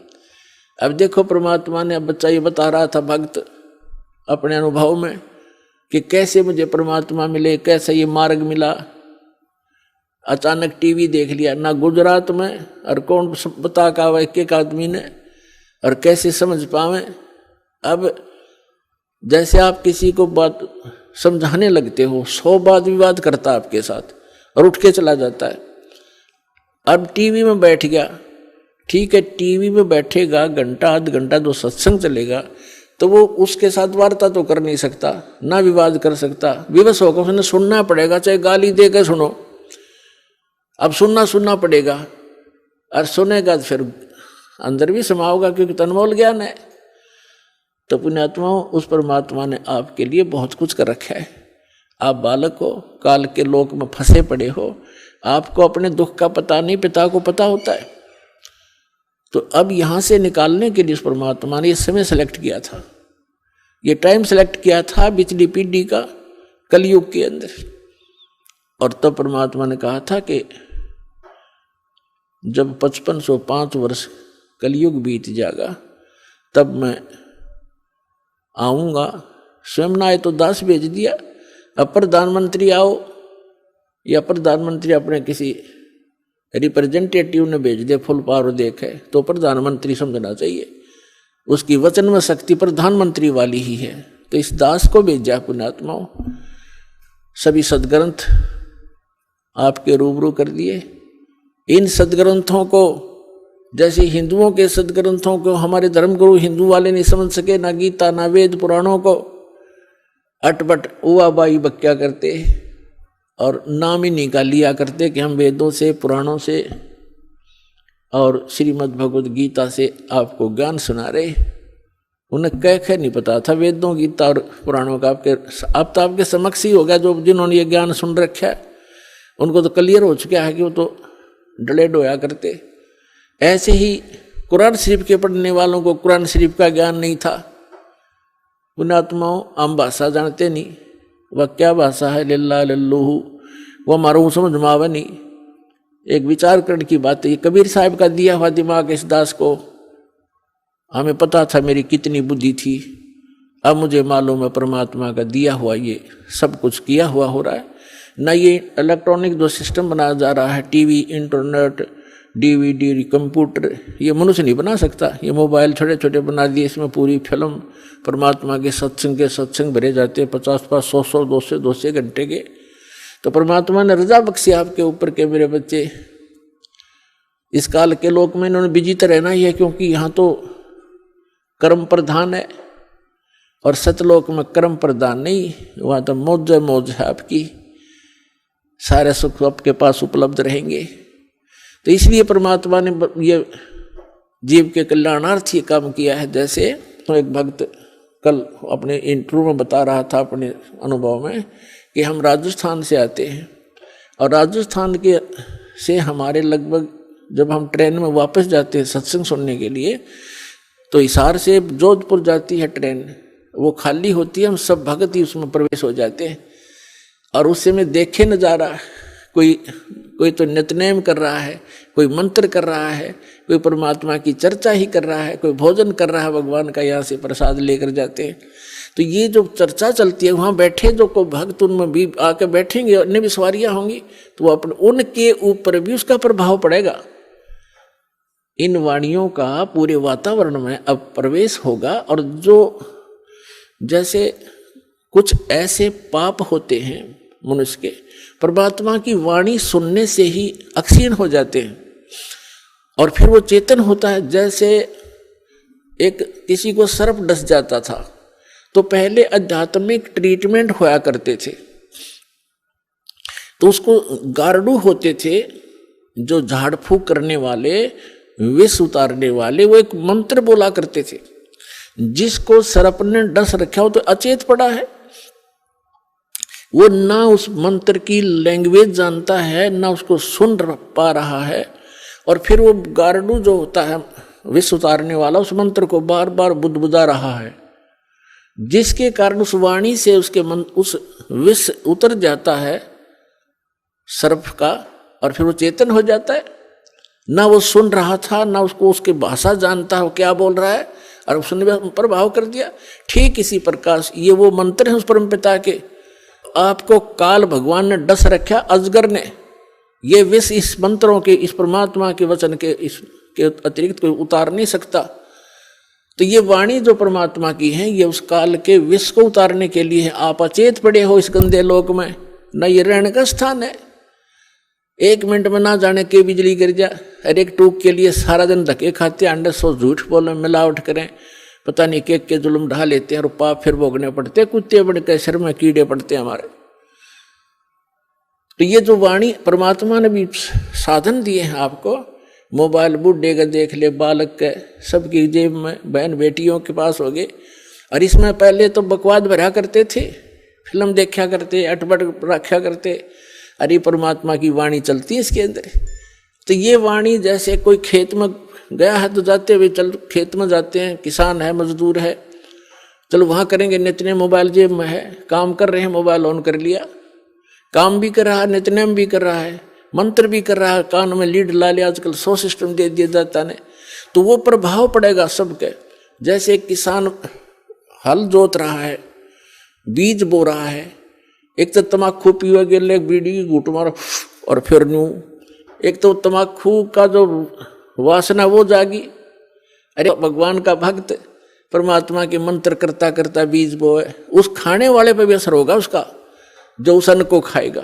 अब देखो परमात्मा ने, अब बच्चा ये बता रहा था भक्त अपने अनुभव में कि कैसे मुझे परमात्मा मिले, कैसे ये मार्ग मिला। अचानक टीवी देख लिया, ना गुजरात में, और कौन बता का एक आदमी ने, और कैसे समझ पावे। अब जैसे आप किसी को बात समझाने लगते हो, 100 वाद विवाद करता आपके साथ और उठ के चला जाता है। अब टीवी में बैठ गया, ठीक है, टीवी में बैठेगा घंटा आध घंटा जो सत्संग चलेगा, तो वो उसके साथ वार्ता तो कर नहीं सकता, ना विवाद कर सकता, विवश होकर उसने सुनना पड़ेगा, चाहे गाली दे के सुनो। अब सुनना पड़ेगा, और सुनेगा तो फिर अंदर भी समा होगा, क्योंकि तनमोल ज्ञान है। तो पुण्यात्माओं, उस परमात्मा ने आपके लिए बहुत कुछ कर रखा है। आप बालक हो, काल के लोक में फंसे पड़े हो, आपको अपने दुख का पता नहीं, पिता को पता होता है। तो अब यहां से निकालने के लिए उस परमात्मा ने ये समय सेलेक्ट किया था, ये टाइम सेलेक्ट किया था पिछली पीढ़ी का कलयुग के अंदर। और तब परमात्मा ने कहा था कि जब 5505 वर्ष कलयुग बीत जाएगा तब मैं आऊंगा। स्वयं ना आए तो दास भेज दिया, अब प्रधानमंत्री आओ या प्रधानमंत्री अपने किसी रिप्रेजेंटेटिव ने भेज दे, फुल पावर देखे तो प्रधानमंत्री समझना चाहिए, उसकी वचन में शक्ति प्रधानमंत्री वाली ही है। तो इस दास को भेजा पुण्यात्माओं, सभी सदग्रंथ आपके रूबरू कर दिए। इन सदग्रंथों को, जैसे हिंदुओं के सदग्रंथों को हमारे धर्मगुरु हिंदू वाले नहीं समझ सके, ना गीता ना वेद पुराणों को अटपट उवाबाई बक्या करते और नाम ही निकाल लिया करते कि हम वेदों से पुराणों से और श्रीमद् भगवद गीता से आपको ज्ञान सुना रहे। उन्हें कह नहीं पता था वेदों गीता और पुराणों का। अब तो आपके समक्ष ही हो गया, जो जिन्होंने ये ज्ञान सुन रखा है उनको तो क्लियर हो चुका है कि वो तो डले डोया करते। ऐसे ही कुरान शरीफ के पढ़ने वालों को कुरान शरीफ का ज्ञान नहीं था। पुण्यात्माओं, हम भाषा जानते नहीं, वह क्या भाषा है, लल्ला लल्लूहू, वह हमारा समझ में आवे नहीं। एक विचार करने की बात है, कबीर साहब का दिया हुआ दिमाग इस दास को, हमें पता था मेरी कितनी बुद्धि थी, अब मुझे मालूम है परमात्मा का दिया हुआ ये सब कुछ किया हुआ हो रहा है। न ये इलेक्ट्रॉनिक जो सिस्टम बनाया जा रहा है, टीवी, इंटरनेट, डीवीडी, कंप्यूटर, ये मनुष्य नहीं बना सकता। ये मोबाइल छोटे छोटे बना दिए, इसमें पूरी फिल्म परमात्मा के सत्संग भरे जाते हैं, 50 100 200 घंटे के। तो परमात्मा ने रजा बख्शी आपके ऊपर के मेरे बच्चे, इस काल के लोक में इन्होंने विजित रहना ही है, क्योंकि यहाँ तो कर्म प्रधान है और सतलोक में कर्म प्रधान नहीं, वहाँ तो मौज है आपकी, सारे सुख आपके पास उपलब्ध रहेंगे। तो इसलिए परमात्मा ने ये जीव के कल्याणार्थ ये काम किया है। जैसे तो एक भक्त कल अपने इंटरव्यू में बता रहा था अपने अनुभव में कि हम राजस्थान से आते हैं और राजस्थान के से हमारे लगभग जब हम ट्रेन में वापस जाते हैं सत्संग सुनने के लिए, तो हिसार से जोधपुर जाती है ट्रेन, वो खाली होती है, हम सब भगत ही उसमें प्रवेश हो जाते हैं। और उससे में देखे नजारा, कोई तो नित्यनेम कर रहा है, कोई मंत्र कर रहा है, कोई परमात्मा की चर्चा ही कर रहा है, कोई भोजन कर रहा है भगवान का, यहाँ से प्रसाद लेकर जाते हैं। तो ये जो चर्चा चलती है, वहाँ बैठे जो को भक्त उनमें भी आके बैठेंगे, अन्य भी सवारियाँ होंगी, तो वो अपने उनके ऊपर भी उसका प्रभाव पड़ेगा। इन वाणियों का पूरे वातावरण में अब प्रवेश होगा। और जो जैसे कुछ ऐसे पाप होते हैं मनुष्य के, परमात्मा की वाणी सुनने से ही अक्षीण हो जाते हैं और फिर वो चेतन होता है। जैसे एक किसी को सर्प डस जाता था तो पहले आध्यात्मिक ट्रीटमेंट होया करते थे, तो उसको गार्डू होते थे जो झाड़ फूक करने वाले, विष उतारने वाले, वो एक मंत्र बोला करते थे। जिसको सर्प ने डस रखा हो तो अचेत पड़ा है, वो ना उस मंत्र की लैंग्वेज जानता है, ना उसको सुन पा रहा है, और फिर वो गार्डू जो होता है विष उतारने वाला, उस मंत्र को बार बार बुदबुदा रहा है, जिसके कारण उस वाणी से उसके उस विष उतर जाता है सर्प का, और फिर वो चेतन हो जाता है। ना वो सुन रहा था, ना उसको उसकी भाषा जानता है वो क्या बोल रहा है, और उसने प्रभाव कर दिया। ठीक इसी प्रकार ये वो मंत्र है उस परमपिता के, आपको काल भगवान ने डस रखा, अजगर ने, ये विष इस मंत्रों के, इस परमात्मा के वचन के इसके अतिरिक्त कोई उतार नहीं सकता। तो ये वाणी जो परमात्मा की है, ये उस काल के विष को उतारने के लिए है। आप अचेत पड़े हो इस गंदे लोक में, न ये रहने का स्थान है। 1 मिनट में ना जाने के बिजली गिर जा, हर एक टूक के लिए सारा दिन धक्के खाते, अंडे सो झूठ बोले, मिलावट करें, पता नहीं के जुल्म ढा लेते हैं और पाप फिर भोगने पड़ते, कुत्ते बड़े के सिर में कीड़े पड़ते हैं हमारे। तो ये जो वाणी परमात्मा ने भी साधन दिए हैं आपको, मोबाइल बूढ़े का देख ले, बालक के, सबकी जेब में, बहन बेटियों के पास हो गए। और इसमें पहले तो बकवाद भरा करते थे, फिल्म देखा करते, अटपट रखा करते, अरे परमात्मा की वाणी चलती है इसके अंदर। तो ये वाणी जैसे कोई खेत में गया है तो जाते हुए चल खेत में जाते हैं, किसान है, मजदूर है, चलो वहां करेंगे, नित्य मोबाइल जेब में है, काम कर रहे हैं, मोबाइल ऑन कर लिया, काम भी कर रहा है, नित्यनेम भी कर रहा है, मंत्र भी कर रहा है, कान में लीड ला लिया, आजकल 100 सिस्टम दे दिया जाता ने, तो वो प्रभाव पड़ेगा सबके। जैसे एक किसान हल जोत रहा है, बीज बो रहा है, एक तो तम्बाकू पीवा गेले बीड़ी घूट मारो और फिर न्यू, एक तो तम्बाकू का जो वासना वो जागी। अरे भगवान का भक्त परमात्मा के मंत्र करता करता बीज बोए, उस खाने वाले पे भी असर होगा उसका, जो उस अन्न को खाएगा।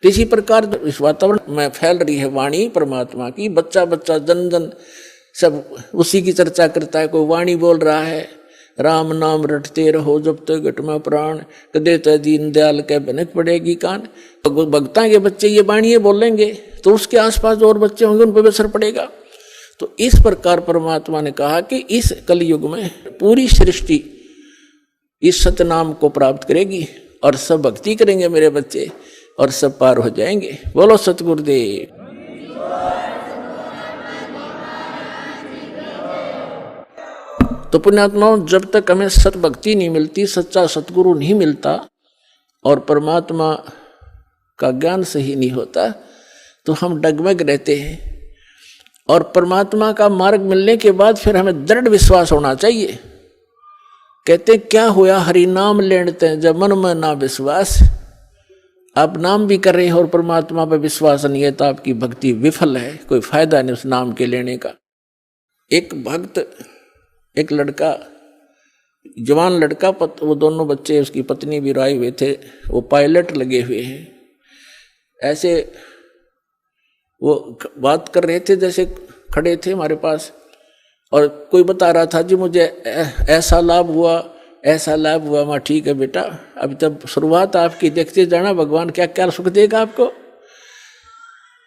तो इसी प्रकार इस वातावरण में फैल रही है वाणी परमात्मा की, बच्चा बच्चा जन जन सब उसी की चर्चा करता है। कोई वाणी बोल रहा है, राम नाम रटते रहो जब तक घट में प्राण, कदे तो दीन दयाल के बनक पड़ेगी कान। तो भक्ता के बच्चे ये वाणी बोलेंगे तो उसके आसपास जो और बच्चे होंगे उन पर भी असर पड़ेगा। तो इस प्रकार परमात्मा ने कहा कि इस कलयुग में पूरी सृष्टि इस सतनाम को प्राप्त करेगी और सब भक्ति करेंगे मेरे बच्चे और सब पार हो जाएंगे। बोलो सतगुरुदेव। तो पुण्यात्माओं, जब तक हमें सत भक्ति नहीं मिलती, सच्चा सतगुरु नहीं मिलता और परमात्मा का ज्ञान सही नहीं होता, तो हम डगमग रहते हैं। और परमात्मा का मार्ग मिलने के बाद फिर हमें दृढ़ विश्वास होना चाहिए। कहते क्या होया हरि नाम लेते जब मन में ना विश्वास। आप नाम भी कर रहे हो और परमात्मा पर विश्वास नहीं है तो आपकी भक्ति विफल है, कोई फायदा नहीं उस नाम के लेने का। एक भक्त, एक लड़का, जवान लड़का, वो दोनों बच्चे, उसकी पत्नी भी आए हुए थे, वो पायलट लगे हुए हैं। ऐसे वो बात कर रहे थे, जैसे खड़े थे हमारे पास, और कोई बता रहा था जी मुझे ऐसा लाभ हुआ, ऐसा लाभ हुआ। मैं ठीक है बेटा, अभी तब शुरुआत आपकी, देखते जाना भगवान क्या क्या सुख देगा आपको।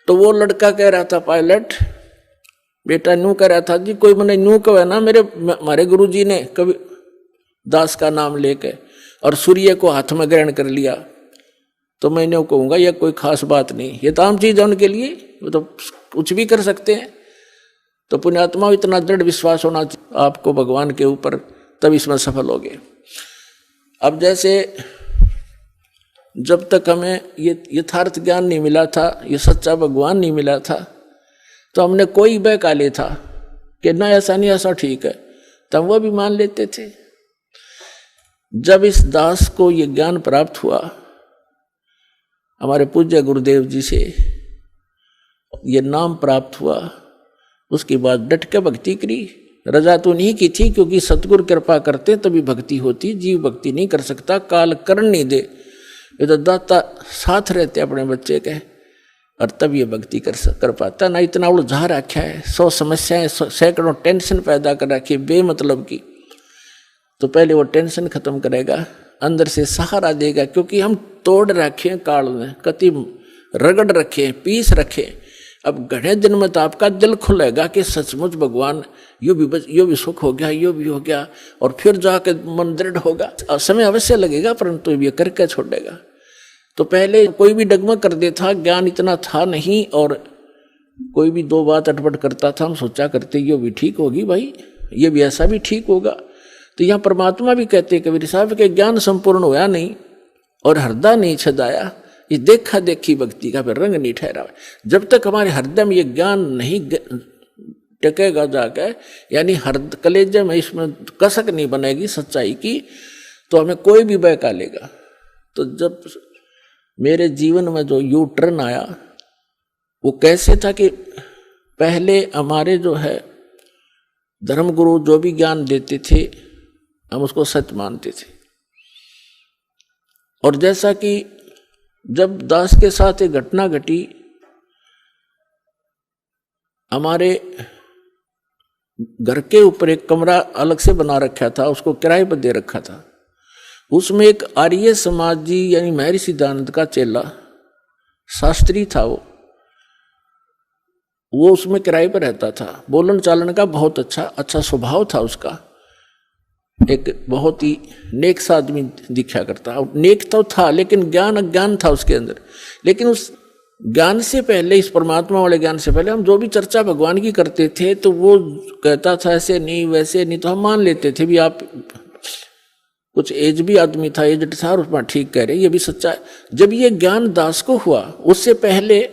तो वो लड़का कह रहा था, पायलट बेटा न्यू कह रहा था जी, कोई मैंने न्यू कहा ना, हमारे गुरुजी ने कभी दास का नाम लेके और सूर्य को हाथ में ग्रहण कर लिया, तो मैं न्यू कहूँगा यह कोई खास बात नहीं, ये तो आम चीज है उनके लिए, वो तो कुछ भी कर सकते हैं। तो पुण्यात्मा, इतना दृढ़ विश्वास होना आपको भगवान के ऊपर, तब इसमें सफल होगे। अब जैसे जब तक हमें ये यथार्थ ज्ञान नहीं मिला था, ये सच्चा भगवान नहीं मिला था, तो हमने कोई बहकाले था कि ना ऐसा नहीं ऐसा ठीक है, तब वो भी मान लेते थे। जब इस दास को ये ज्ञान प्राप्त हुआ हमारे पूज्य गुरुदेव जी से, ये नाम प्राप्त हुआ, उसके बाद डट के भक्ति करी। रजा तो नहीं की थी, क्योंकि सतगुरु कृपा करते तभी भक्ति होती, जीव भक्ति नहीं कर सकता, काल करण नहीं दे। ये तो दाता साथ रहते अपने बच्चे के, और तब ये भक्ति कर पाता ना। इतना उलझा रखा है, 100 समस्याएं, सैकड़ों टेंशन पैदा कर रखी बेमतलब की, तो पहले वो टेंशन खत्म करेगा, अंदर से सहारा देगा। क्योंकि हम तोड़ रखे काल में, कति रगड़ रखे, पीस रखे। अब घने दिन में तो आपका दिल खुलेगा कि सचमुच भगवान यो भी सुख हो गया, यो भी हो गया, और फिर जाके मन दृढ़ होगा। समय अवश्य लगेगा, परंतु ये करके छोड़ेगा। तो पहले कोई भी डगमग कर देता, ज्ञान इतना था नहीं, और कोई भी दो बात अटपट करता था, हम सोचा करते ये भी ठीक होगी भाई, ये भी ऐसा भी ठीक होगा। तो यहाँ परमात्मा भी कहते कबीर साहब के ज्ञान संपूर्ण होया नहीं और हृदय नहीं छदाया, ये देखा देखी भक्ति का फिर रंग नहीं ठहरा। जब तक हमारे हृदय में ये ज्ञान नहीं टकेगा जाकर, यानी कलेजे में इसमें कसक नहीं बनेगी सच्चाई की, तो हमें कोई भी बहका लेगा। तो जब मेरे जीवन में जो यू टर्न आया, वो कैसे था कि पहले हमारे जो है धर्मगुरु जो भी ज्ञान देते थे, हम उसको सत्य मानते थे। और जैसा कि जब दास के साथ एक घटना घटी, हमारे घर के ऊपर एक कमरा अलग से बना रखा था, उसको किराए पर दे रखा था। उसमें एक आर्य समाजी यानी महर्षि दयानंद का चेला शास्त्री था, वो उसमें किराए पर रहता था। बोलन चालन का बहुत अच्छा स्वभाव था उसका, एक बहुत ही नेक आदमी दिखा करता। नेक तो था, लेकिन ज्ञान अज्ञान था उसके अंदर। लेकिन उस ज्ञान से पहले, इस परमात्मा वाले ज्ञान से पहले हम जो भी चर्चा भगवान की करते थे तो वो कहता था ऐसे नहीं वैसे नहीं, तो हम मान लेते थे भी आप कुछ एज भी आदमी था, एजड था, और उसमें ठीक कह रहे, ये भी सच्चा है। जब ये ज्ञान दास को हुआ उससे पहले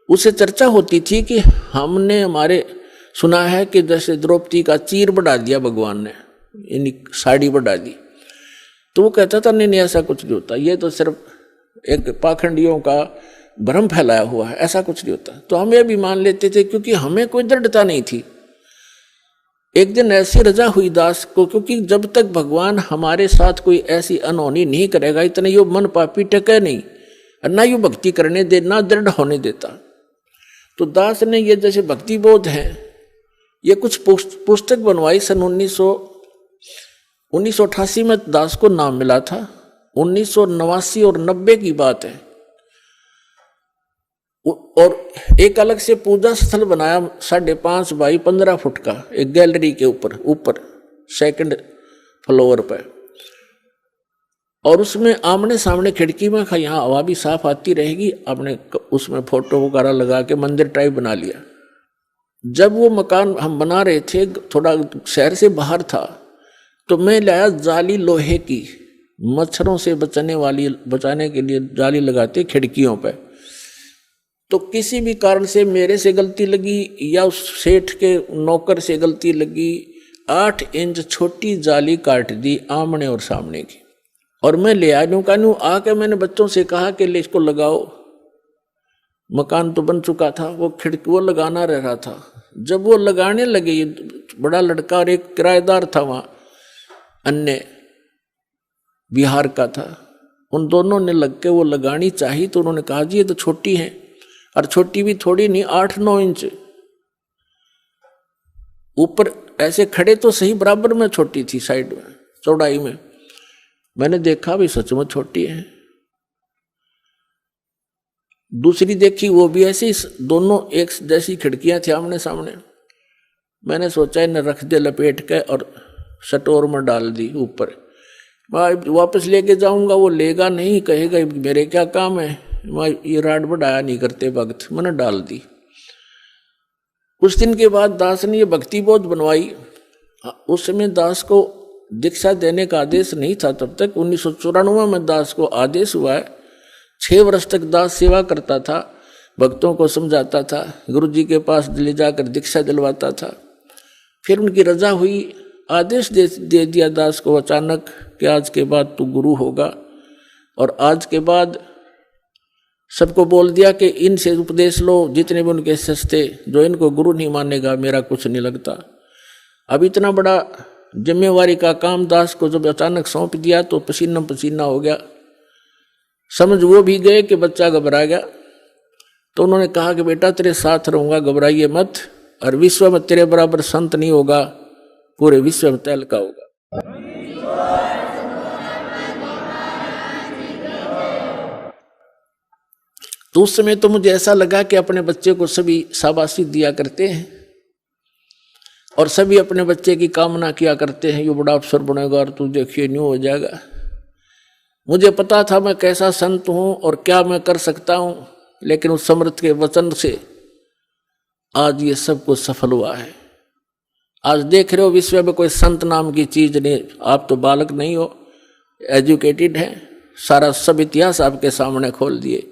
उससे चर्चा होती थी कि हमने हमारे सुना है कि जैसे द्रौपदी का चीर बढ़ा दिया भगवान ने, यानी साड़ी बढ़ा दी, तो वो कहता था नहीं नहीं ऐसा कुछ नहीं होता, ये तो सिर्फ एक पाखंडियों का भ्रम फैलाया हुआ है, ऐसा कुछ नहीं होता। तो हम ये भी मान लेते थे क्योंकि हमें कोई दृढ़ता नहीं थी। एक दिन ऐसी रजा हुई दास को, क्योंकि जब तक भगवान हमारे साथ कोई ऐसी अनहोनी नहीं करेगा इतने यो मन पापी टके नहीं, ना यो भक्ति करने दे, ना दृढ़ होने देता। तो दास ने ये जैसे भक्ति बोध है, ये कुछ पुस्तक बनवाई सन 1988 में दास को नाम मिला था। 1989 और 90 की बात है। और एक अलग से पूजा स्थल बनाया 5.5 बाई 15 फुट का, एक गैलरी के ऊपर सेकंड फ्लोर पर, और उसमें आमने सामने खिड़की में यहाँ हवा भी साफ आती रहेगी। आपने उसमें फोटो वगैरह लगा के मंदिर टाइप बना लिया। जब वो मकान हम बना रहे थे, थोड़ा शहर से बाहर था, तो मैं लाया जाली लोहे की, मच्छरों से बचाने के लिए जाली लगाते खिड़कियों पे। तो किसी भी कारण से मेरे से गलती लगी या उस सेठ के नौकर से गलती लगी, 8 इंच छोटी जाली काट दी आमने और सामने की, और मैं ले आया कानू आके मैंने बच्चों से कहा कि ले इसको लगाओ। मकान तो बन चुका था, वो खिड़की वो लगाना रह रहा था। जब वो लगाने लगे, ये बड़ा लड़का और एक किराएदार था वहाँ, अन्य बिहार का था, उन दोनों ने लग के वो लगानी चाहिए। तो उन्होंने कहा जी ये तो छोटी है, और छोटी भी थोड़ी नहीं, 8-9 इंच ऊपर ऐसे खड़े तो सही बराबर में छोटी थी, साइड में चौड़ाई में। मैंने देखा भी सच में छोटी है। दूसरी देखी, वो भी ऐसी, दोनों एक जैसी खिड़कियां थी आमने सामने। मैंने सोचा इन्हें रख दे लपेट के और स्टोर में डाल दी ऊपर। वापस लेके जाऊंगा, वो लेगा नहीं, कहेगा मेरे क्या काम है, मैं ये राड बढ़ाया नहीं करते वक्त, मैंने डाल दी। कुछ दिन के बाद दास ने ये भक्ति बोध बनवाई। उस समय दास को दीक्षा देने का आदेश नहीं था तब तक। 1994 में दास को आदेश हुआ है। 6 वर्ष तक दास सेवा करता था, भक्तों को समझाता था, गुरु जी के पास ले जाकर दीक्षा दिलवाता था। फिर उनकी रजा हुई, आदेश दे दिया दास को अचानक कि आज के बाद तू गुरु होगा। और आज के बाद सबको बोल दिया कि इनसे उपदेश लो, जितने भी उनके सस्ते, जो इनको गुरु नहीं मानेगा मेरा कुछ नहीं लगता। अब इतना बड़ा जिम्मेवारी का काम दास को जब अचानक सौंप दिया तो पसीना पसीना हो गया। समझ वो भी गए कि बच्चा घबरा गया। तो उन्होंने कहा कि बेटा तेरे साथ रहूंगा, घबराइए मत, और विश्व में तेरे बराबर संत नहीं होगा, पूरे विश्व में तहलका होगा। तो उस समय तो मुझे ऐसा लगा कि अपने बच्चे को सभी शाबाशी दिया करते हैं और सभी अपने बच्चे की कामना किया करते हैं, ये बड़ा अफसर बनेगा और तू देखिए न्यू हो जाएगा। मुझे पता था मैं कैसा संत हूं और क्या मैं कर सकता हूं, लेकिन उस समर्थ के वचन से आज ये सब कुछ सफल हुआ है। आज देख रहे हो विश्व में कोई संत नाम की चीज नहीं। आप तो बालक नहीं हो, एजुकेटेड हैं, सारा सब इतिहास आपके सामने खोल दिए।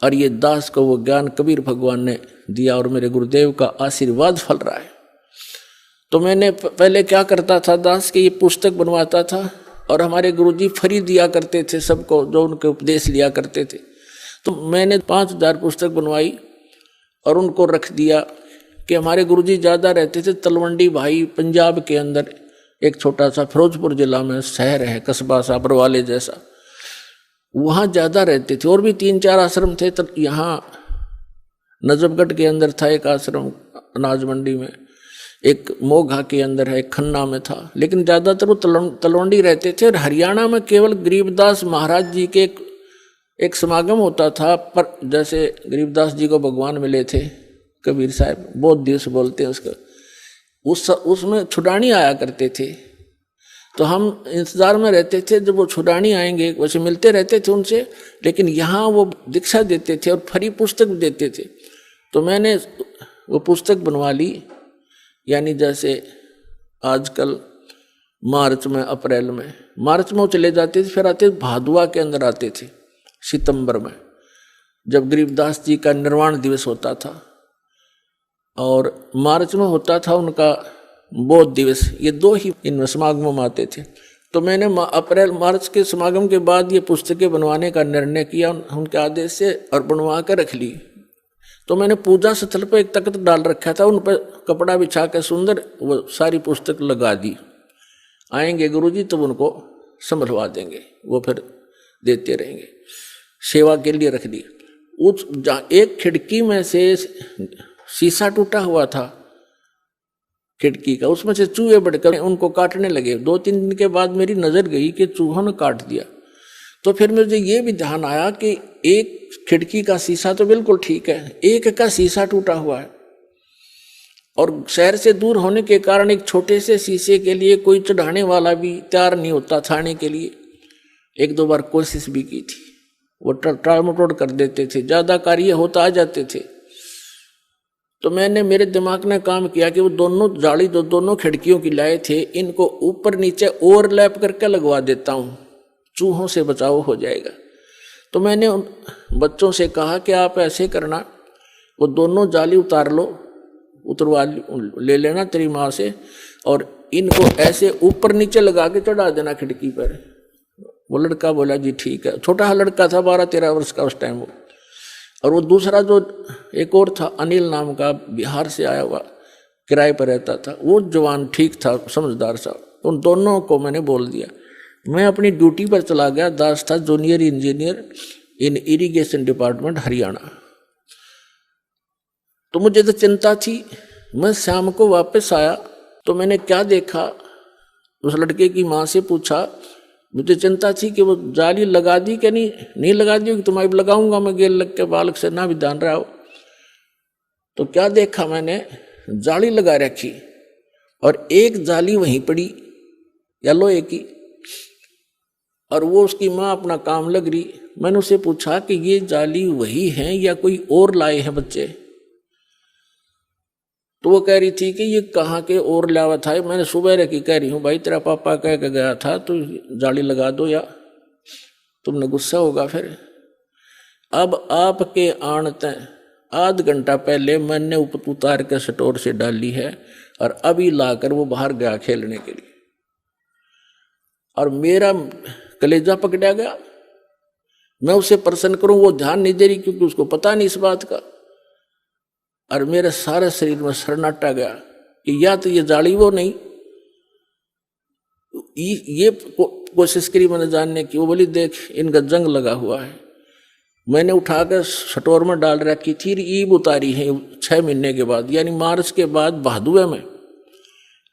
और ये दास को वो ज्ञान कबीर भगवान ने दिया और मेरे गुरुदेव का आशीर्वाद फल रहा है। तो मैंने पहले क्या करता था, दास की ये पुस्तक बनवाता था और हमारे गुरुजी फ्री दिया करते थे सबको जो उनके उपदेश लिया करते थे। तो मैंने 5000 पुस्तक बनवाई और उनको रख दिया कि हमारे गुरुजी ज़्यादा रहते थे तलवंडी भाई, पंजाब के अंदर एक छोटा सा फिरोजपुर जिला में शहर है, कस्बा सा बरवाले जैसा, वहाँ ज़्यादा रहते थे। और भी 3-4 आश्रम थे। तो यहाँ नजफगढ़ के अंदर था एक आश्रम, अनाज मंडी में, एक मोघा के अंदर है, एक खन्ना में था, लेकिन ज़्यादातर वो तलवंडी रहते थे। और हरियाणा में केवल गरीबदास महाराज जी के एक समागम होता था। पर जैसे गरीबदास जी को भगवान मिले थे, कबीर साहब, बहुत दिवस बोलते हैं उसका, उसमें छुड़ानी आया करते थे। तो हम इंतजार में रहते थे जब वो छुड़ानी आएंगे, वैसे मिलते रहते थे उनसे, लेकिन यहाँ वो दीक्षा देते थे और फ्री पुस्तक देते थे। तो मैंने वो पुस्तक बनवा ली, यानी जैसे आजकल मार्च में, अप्रैल में, मार्च में वो चले जाते थे, फिर आते भादुआ के अंदर आते थे सितंबर में, जब गरीबदास जी का निर्वाण दिवस होता था, और मार्च में होता था उनका बोध दिवस। ये दो ही इन समागमों में आते थे। तो मैंने अप्रैल मार्च के समागम के बाद ये पुस्तकें बनवाने का निर्णय किया उनके आदेश से, और बनवा कर रख ली। तो मैंने पूजा स्थल पर एक तख्त डाल रखा था, उन पर कपड़ा बिछा कर सुंदर वो सारी पुस्तक लगा दी। आएंगे गुरुजी तो उनको संभलवा देंगे, वो फिर देते रहेंगे, सेवा के लिए रख दी। उस एक खिड़की में से शीशा टूटा हुआ था खिड़की का, उसमें से चूहे बढ़कर उनको काटने लगे। 2-3 दिन के बाद मेरी नजर गई कि चूहों ने काट दिया। तो फिर मुझे ये भी ध्यान आया कि एक खिड़की का शीशा तो बिल्कुल ठीक है, एक का शीशा टूटा हुआ है, और शहर से दूर होने के कारण एक छोटे से शीशे के लिए कोई चढ़ाने वाला भी तैयार नहीं होता छाने के लिए। 1-2 बार कोशिश भी की थी, वो टाल मटोड़ कर देते थे, ज्यादा कार्य होता आ जाते थे। तो मैंने, मेरे दिमाग ने काम किया कि वो दोनों जाली जो दोनों खिड़कियों की लाए थे, इनको ऊपर नीचे ओवरलैप करके लगवा देता हूँ, चूहों से बचाव हो जाएगा। तो मैंने उन बच्चों से कहा कि आप ऐसे करना, वो दोनों जाली उतार लो, उतरवा ले लेना तेरी माँ से, और इनको ऐसे ऊपर नीचे लगा के चढ़ा देना खिड़की पर। वो लड़का बोला जी ठीक है। छोटा लड़का था, 12-13 वर्ष का उस टाइम वो। और वो दूसरा जो एक और था, अनिल नाम का, बिहार से आया हुआ, किराए पर रहता था, वो जवान ठीक था, समझदार सा। उन दोनों को मैंने बोल दिया। मैं अपनी ड्यूटी पर चला गया। दास था जूनियर इंजीनियर इन इरिगेशन डिपार्टमेंट हरियाणा। तो मुझे तो चिंता थी। मैं शाम को वापस आया तो मैंने क्या देखा, उस लड़के की माँ से पूछा। मुझे चिंता थी कि वो जाली लगा दी कि नहीं लगा दी, कि तुम्हारी लगाऊंगा मैं, गेल लग के बालक से ना भी जान रहा हो। तो क्या देखा मैंने, जाली लगा रखी और एक जाली वहीं पड़ी या लोहे की, और वो उसकी माँ अपना काम लग रही। मैंने उसे पूछा कि ये जाली वही है या कोई और लाए हैं बच्चे? तो वो कह रही थी कि ये कहाँ के और लावा था। मैंने सुबह रखी, कह रही हूँ भाई तेरा पापा कह के गया था तो जाली लगा दो, या तुमने गुस्सा होगा फिर। अब आपके आने तक आध घंटा पहले मैंने उतार के स्टोर से डाली है, और अभी लाकर वो बाहर गया खेलने के लिए, और मेरा कलेजा पकड़ा गया। मैं उसे प्रसन्न करूं, वो ध्यान नहीं दे रही, क्योंकि उसको पता नहीं इस बात का। और मेरे सारे शरीर में सन्नाटा गया कि या तो ये जाली वो नहीं, ये कोशिश करी मैंने जानने की। वो बोली देख इनका जंग लगा हुआ है। मैंने उठाकर स्टोर में डाल रखी थी, ईब उतारी है 6 महीने के बाद, यानी मार्च के बाद भादुए में।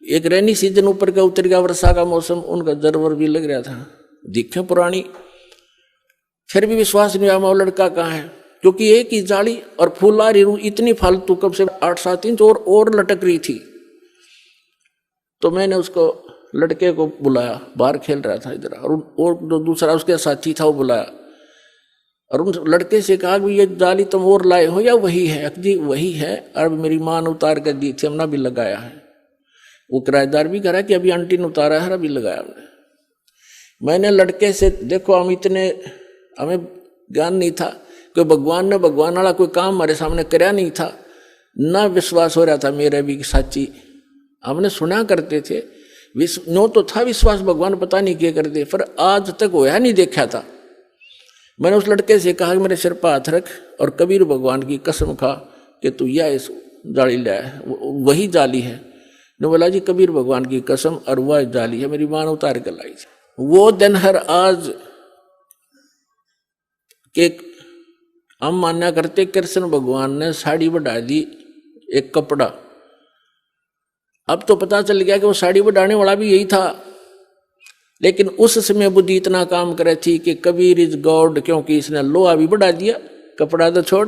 एक रेनी सीजन ऊपर का उतर गया, वर्षा का मौसम, उनका जरवर भी लग रहा था, दिखे पुरानी। फिर भी विश्वास नहीं आया वो लड़का कहाँ है, क्योंकि एक ही जाली और फूलदारी इतनी फालतू, कब से 8-7 इंच और लटक रही थी। तो मैंने उसको लड़के को बुलाया, बाहर खेल रहा था इधर, और जो दूसरा उसके साथी था वो बुलाया, और उन लड़के से कहा कि ये जाली तुम और लाए हो या वही है? जी वही है, और मेरी माँ ने उतार कर दी थी, हमने भी लगाया है। वो किराएदार भी कह रहा कि अभी आंटी ने उतारा है, अभी लगाया हमने। मैंने लड़के से, देखो हमें ज्ञान नहीं था कि भगवान वाला कोई काम हमारे सामने कराया नहीं था, ना विश्वास हो रहा था मेरे भी साची। हमने सुना करते थे, नो तो था विश्वास, भगवान पता नहीं क्या करते, पर आज तक होया नहीं देखा था। मैंने उस लड़के से कहा कि मेरे सिर पर हाथ रख और कबीर भगवान की कसम खा कि तू या इस जाली लाया, वही जाली है। ने बोला जी कबीर भगवान की कसम, और वह जाली है, मेरी मां ने उतार कर लाई थी। वो दिन हर आज के हम मान्या करते कृष्ण भगवान ने साड़ी बढ़ा दी एक कपड़ा। अब तो पता चल गया कि वो साड़ी बढ़ाने वाला भी यही था, लेकिन उस समय बुद्धि इतना काम करे थी कि कबीर इज गॉड, क्योंकि इसने लोहा भी बढ़ा दिया, कपड़ा तो छोड़।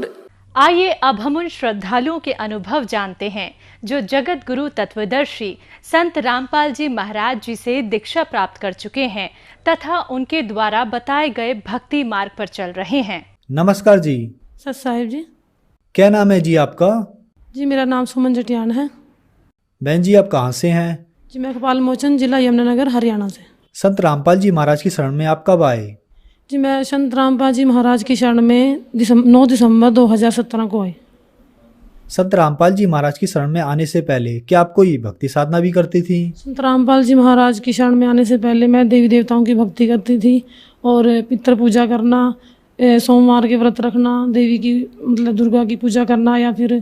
आइए अब हम उन श्रद्धालुओं के अनुभव जानते हैं जो जगत गुरु तत्वदर्शी संत रामपाल जी महाराज जी से दीक्षा प्राप्त कर चुके हैं तथा उनके द्वारा बताए गए भक्ति मार्ग पर चल रहे हैं।
नमस्कार जी।
सत साहिब जी।
क्या नाम है जी आपका?
जी मेरा नाम सुमन जटियान है।
बहन जी आप कहाँ से हैं?
जी मैं कपाल मोचन, जिला यमुनानगर, हरियाणा से।
संत रामपाल जी महाराज की शरण में आप कब आए?
जी मैं संत रामपाल जी महाराज की शरण में 9 दिसंबर 2017 को आई।
संत रामपाल जी महाराज की शरण में आने से पहले क्या आप कोई भक्ति साधना भी करती थी?
संत रामपाल जी महाराज की शरण में आने से पहले मैं देवी देवताओं की भक्ति करती थी और पितृ पूजा करना, सोमवार के व्रत रखना, देवी की मतलब दुर्गा की पूजा करना या फिर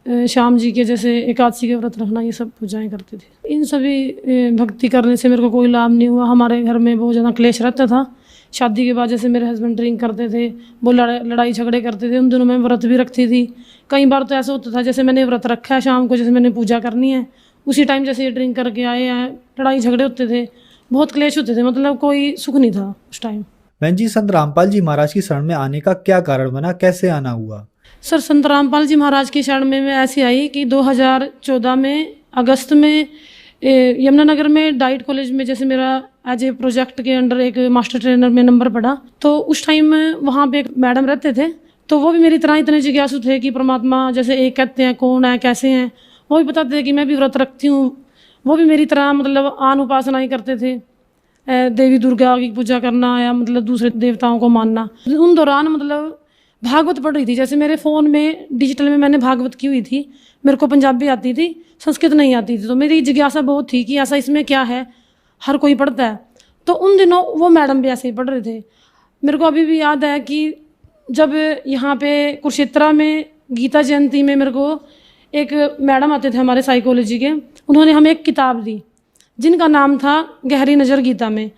श्याम जी के जैसे एकादशी के व्रत रखना, ये सब पूजाएं करती थी। इन सभी भक्ति करने से मेरे को कोई लाभ नहीं हुआ। हमारे घर में बहुत ज़्यादा क्लेश रहता था। शादी के बाद जैसे मेरे हस्बैंड ड्रिंक करते थे, वो लड़ाई झगड़े करते थे। उन दिनों मैं व्रत भी रखती थी। कई बार तो ऐसा होता था जैसे मैंने व्रत रखा है, शाम को जैसे मैंने पूजा करनी है, उसी टाइम जैसे ये ड्रिंक करके आए हैं, लड़ाई झगड़े होते थे, बहुत क्लेश होते थे, मतलब कोई सुख नहीं था उस टाइम।
बहन जी संत रामपाल जी महाराज की शरण में आने का क्या कारण बना, कैसे आना हुआ?
सर संत रामपाल जी महाराज की शरण में मैं ऐसी आई कि 2014 में अगस्त में यमुनानगर में डाइट कॉलेज में जैसे मेरा एज ए प्रोजेक्ट के अंडर एक मास्टर ट्रेनर में नंबर पड़ा, तो उस टाइम वहाँ पे एक मैडम रहते थे, तो वो भी मेरी तरह इतने जिज्ञासु थे कि परमात्मा जैसे एक कहते हैं कौन है, कैसे हैं। वो भी बताते थे कि मैं भी व्रत रखती हूँ। वो भी मेरी तरह मतलब आन उपासनाएं करते थे, देवी दुर्गा की पूजा करना या मतलब दूसरे देवताओं को मानना। उन दौरान मतलब भागवत पढ़ रही थी, जैसे मेरे फ़ोन में डिजिटल में मैंने भागवत की हुई थी। मेरे को पंजाबी आती थी, संस्कृत नहीं आती थी, तो मेरी जिज्ञासा बहुत थी कि ऐसा इसमें क्या है, हर कोई पढ़ता है। तो उन दिनों वो मैडम भी ऐसे ही पढ़ रहे थे। मेरे को अभी भी याद है कि जब यहाँ पे कुरुक्षेत्रा में गीता जयंती में मेरे को एक मैडम आते थे हमारे साइकोलॉजी के, उन्होंने हमें एक किताब दी जिनका नाम था गहरी नज़र गीता में।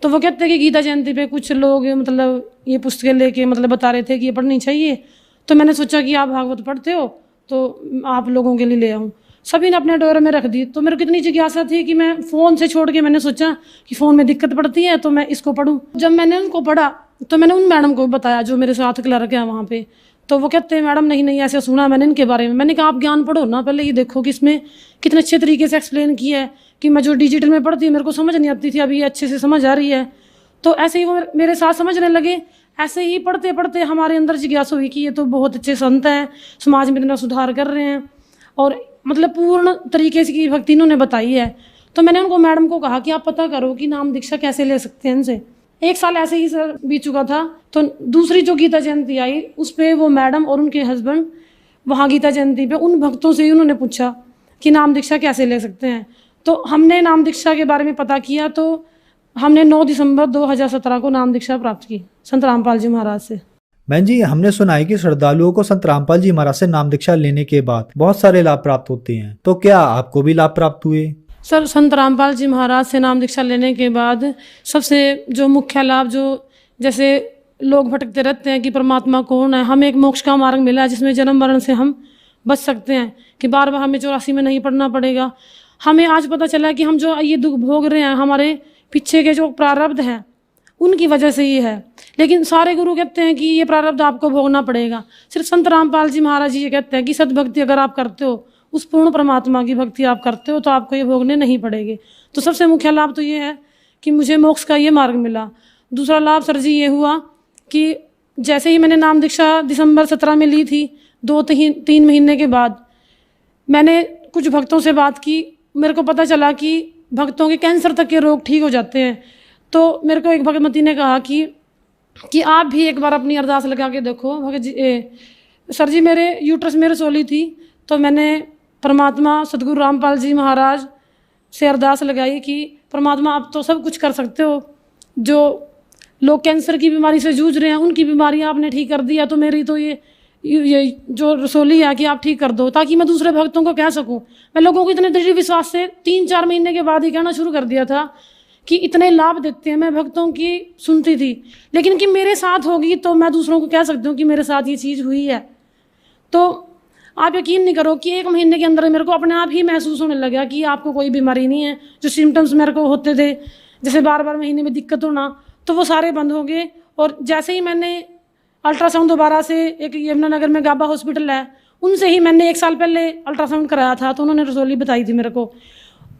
तो वो कहते हैं कि गीता जयंती पे कुछ लोग मतलब ये पुस्तकें लेके मतलब बता रहे थे कि ये पढ़नी चाहिए। तो मैंने सोचा कि आप भागवत पढ़ते हो तो आप लोगों के लिए ले आऊँ। सभी ने अपने डोर में रख दी। तो मेरे को इतनी जिज्ञासा थी कि मैं फ़ोन से छोड़ के मैंने सोचा कि फ़ोन में दिक्कत पड़ती है तो मैं इसको पढूं। जब मैंने उनको पढ़ा तो मैंने उन मैडम को बताया जो मेरे साथ क्लर्क है वहाँ पे। तो वो कहते हैं मैडम नहीं ऐसे सुना मैंने इनके बारे में। मैंने कहा आप ज्ञान पढ़ो ना, पहले ये देखो कि इसमें कितने अच्छे तरीके से एक्सप्लेन किया है कि मैं जो डिजिटल में पढ़ती हूँ मेरे को समझ नहीं आती थी, अभी ये अच्छे से समझ आ रही है। तो ऐसे ही वो मेरे साथ समझने लगे। ऐसे ही पढ़ते पढ़ते हमारे अंदर जिज्ञासा हुई कि ये तो बहुत अच्छे संत हैं, समाज में इतना सुधार कर रहे हैं और मतलब पूर्ण तरीके से की भक्ति इन्होंने बताई है। तो मैंने उनको मैडम को कहा कि आप पता करो कि नाम दीक्षा कैसे ले सकते हैं इनसे। 1 साल ऐसे ही सर बीत चुका था। तो दूसरी जो गीता जयंती आई उस पर वो मैडम और उनके हस्बैंड वहाँ गीता जयंती पे उन भक्तों से ही उन्होंने पूछा कि नाम दीक्षा कैसे ले सकते हैं। तो हमने नाम दीक्षा के बारे में पता किया तो हमने 9 दिसंबर 2017 को नाम दीक्षा प्राप्त की संत रामपाल जी महाराज से।
बहन जी हमने सुना है कि श्रद्धालुओं को संत रामपाल जी महाराज से नाम दीक्षा लेने के बाद बहुत सारे लाभ प्राप्त होते हैं, तो क्या आपको भी लाभ प्राप्त हुए?
सर संत रामपाल जी महाराज से नाम दीक्षा लेने के बाद सबसे जो मुख्य लाभ, जो जैसे लोग भटकते रहते हैं कि परमात्मा कौन है, हमें एक मोक्ष का मार्ग मिला है जिसमें जन्म मरण से हम बच सकते हैं कि बार बार हमें 84 में नहीं पढ़ना पड़ेगा। हमें आज पता चला कि हम जो ये दुख भोग रहे हैं हमारे पीछे के जो प्रारब्ध हैं उनकी वजह से ये है। लेकिन सारे गुरु कहते हैं कि ये प्रारब्ध आपको भोगना पड़ेगा। सिर्फ संत रामपाल जी महाराज जी ये कहते हैं कि सद्भक्ति अगर आप करते हो, उस पूर्ण परमात्मा की भक्ति आप करते हो तो आपको ये भोगने नहीं पड़ेंगे। तो सबसे मुख्य लाभ तो ये है कि मुझे मोक्ष का ये मार्ग मिला। दूसरा लाभ सर जी ये हुआ कि जैसे ही मैंने नाम दीक्षा दिसंबर 17 में ली थी, 2-3 महीने के बाद मैंने कुछ भक्तों से बात की। मेरे को पता चला कि भक्तों के कैंसर तक के रोग ठीक हो जाते हैं। तो मेरे को एक भगवती ने कहा कि आप भी एक बार अपनी अरदास लगा के देखो। भगत जी सर जी मेरे यूट्रस में रसोली थी, तो मैंने परमात्मा सदगुरु रामपाल जी महाराज से अरदास लगाई कि परमात्मा आप तो सब कुछ कर सकते हो, जो लोग कैंसर की बीमारी से जूझ रहे हैं उनकी बीमारी आपने ठीक कर दिया, तो मेरी तो ये जो रसोली है कि आप ठीक कर दो, ताकि मैं दूसरे भक्तों को कह सकूं। मैं लोगों को इतने दृढ़ विश्वास से 3-4 महीने के बाद ही कहना शुरू कर दिया था कि इतने लाभ देते हैं। मैं भक्तों की सुनती थी, लेकिन कि मेरे साथ होगी तो मैं दूसरों को कह सकती हूँ कि मेरे साथ ये चीज़ हुई है। तो आप यकीन नहीं करो कि 1 महीने के अंदर मेरे को अपने आप ही महसूस होने लगा कि आपको कोई बीमारी नहीं है। जो सिम्टम्स मेरे को होते थे, जैसे बार बार महीने में दिक्कत होना, तो वो सारे बंद हो गए। और जैसे ही मैंने अल्ट्रासाउंड दोबारा से एक यमुनानगर में गाबा हॉस्पिटल है, उनसे ही मैंने 1 साल पहले अल्ट्रासाउंड कराया था, तो उन्होंने रसौली बताई थी मेरे को।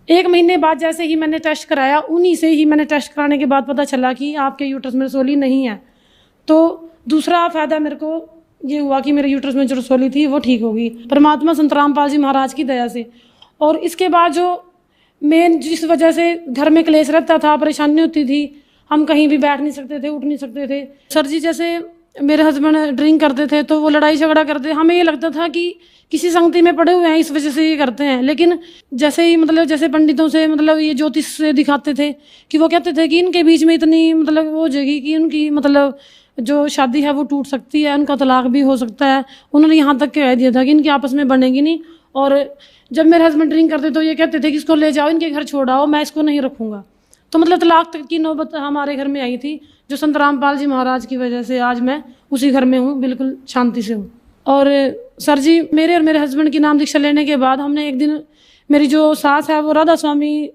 1 महीने बाद जैसे ही मैंने टेस्ट कराया, उन्हीं से ही मैंने टेस्ट कराने के बाद पता चला कि आपके यूट्रस में रसौली नहीं है। तो दूसरा फायदा मेरे को ये हुआ कि मेरे यूट्रस में जो रसौली थी वो ठीक होगी, परमात्मा संत रामपाल जी महाराज की दया से। और इसके बाद जो मेन जिस वजह से घर में क्लेश रहता था, परेशानी होती थी, हम कहीं भी बैठ नहीं सकते थे, उठ नहीं सकते थे। सर जी जैसे मेरे हस्बैंड ड्रिंक करते थे तो वो लड़ाई झगड़ा करते, हमें ये लगता था कि किसी संगति में पड़े हुए हैं इस वजह से ये करते हैं। लेकिन जैसे ही जैसे पंडितों से ये ज्योतिष से दिखाते थे कि वो कहते थे कि इनके बीच में इतनी वो हो जाएगी कि उनकी जो शादी है वो टूट सकती है, उनका तलाक भी हो सकता है। उन्होंने यहाँ तक कह दिया था कि इनकी आपस में बनेगी नहीं। और जब मेरे हस्बैंड ड्रिंक करते तो ये कहते थे कि इसको ले जाओ, इनके घर छोड़ाओ, मैं इसको नहीं रखूँगा। तो तलाक तक की नौबत हमारे घर में आई थी, जो संत रामपाल जी महाराज की वजह से आज मैं उसी घर में हूँ, बिल्कुल शांति से हूँ। और सर जी मेरे और मेरे हस्बैंड की नाम दीक्षा लेने के बाद हमने एक दिन, मेरी जो सास है वो राधा स्वामी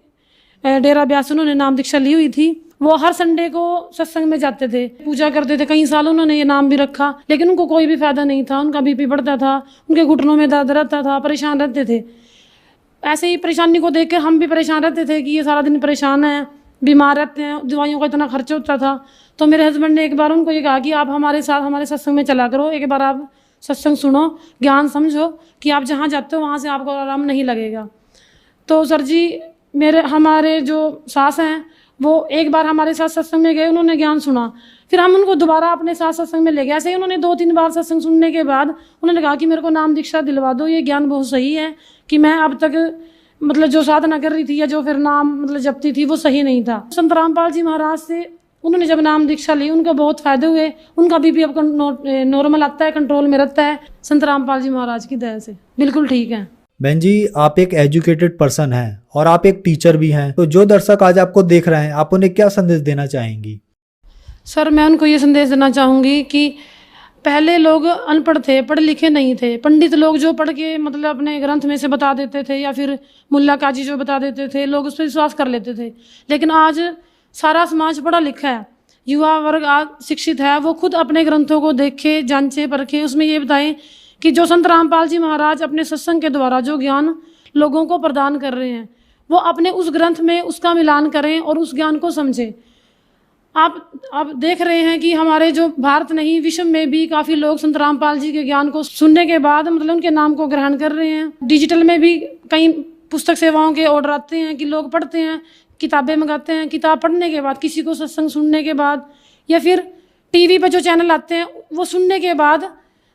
डेरा ब्यास, उन्होंने नाम दीक्षा ली हुई थी। वो हर संडे को सत्संग में जाते थे, पूजा करते थे। कई साल उन्होंने ये नाम भी रखा, लेकिन उनको कोई भी फायदा नहीं था। उनका बीपी बढ़ता था, उनके घुटनों में दर्द रहता था, परेशान रहते थे। ऐसे ही परेशानी को देख कर हम भी परेशान रहते थे कि ये सारा दिन परेशान है, बीमार रहते हैं, दवाइयों का इतना खर्च होता था। तो मेरे हस्बैंड ने एक बार उनको ये कहा कि आप हमारे साथ हमारे सत्संग में चला करो, एक बार आप सत्संग सुनो, ज्ञान समझो कि आप जहाँ जाते हो वहाँ से आपको आराम नहीं लगेगा। तो सर जी हमारे जो सास हैं वो एक बार हमारे साथ सत्संग में गए, उन्होंने ज्ञान सुना, फिर हम उनको दोबारा अपने साथ सत्संग में ले गए। ऐसे ही उन्होंने 2-3 बार सत्संग सुनने के बाद उन्होंने कहा कि मेरे को नाम दीक्षा दिलवा दो, ये ज्ञान बहुत सही है कि मैं अब तक जो साधना कर रही थी या जो फिर नाम जपती थी वो सही नहीं था। संत रामपाल जी महाराज से उन्होंने जब नाम दीक्षा ली, उनको बहुत फायदे हुए। उनका बीपी अब नॉर्मल आता है, कंट्रोल में रहता है, संत रामपाल जी महाराज की दया से बिल्कुल ठीक है।
बहन जी आप एक एजुकेटेड पर्सन हैं और आप एक टीचर भी हैं, तो जो दर्शक आज आपको देख रहे हैं आप उन्हें क्या संदेश देना चाहेंगी?
सर मैं उनको ये संदेश देना चाहूँगी कि पहले लोग अनपढ़ थे, पढ़े लिखे नहीं थे। पंडित लोग जो पढ़ के अपने ग्रंथ में से बता देते थे या फिर मुल्ला काजी जो बता देते थे, लोग उस पर विश्वास कर लेते थे। लेकिन आज सारा समाज पढ़ा लिखा है, युवा वर्ग आज शिक्षित है, वो खुद अपने ग्रंथों को देखे, जांचे, परखे, उसमें ये बताएं कि जो संत रामपाल जी महाराज अपने सत्संग के द्वारा जो ज्ञान लोगों को प्रदान कर रहे हैं वो अपने उस ग्रंथ में उसका मिलान करें और उस ज्ञान को समझें। आप देख रहे हैं कि हमारे जो भारत नहीं विश्व में भी काफ़ी लोग संत रामपाल जी के ज्ञान को सुनने के बाद उनके नाम को ग्रहण कर रहे हैं। डिजिटल में भी कई पुस्तक सेवाओं के ऑर्डर आते हैं कि लोग पढ़ते हैं, किताबें मंगाते हैं। किताब पढ़ने के बाद, किसी को सत्संग सुनने के बाद या फिर टीवी पर जो चैनल आते हैं वो सुनने के बाद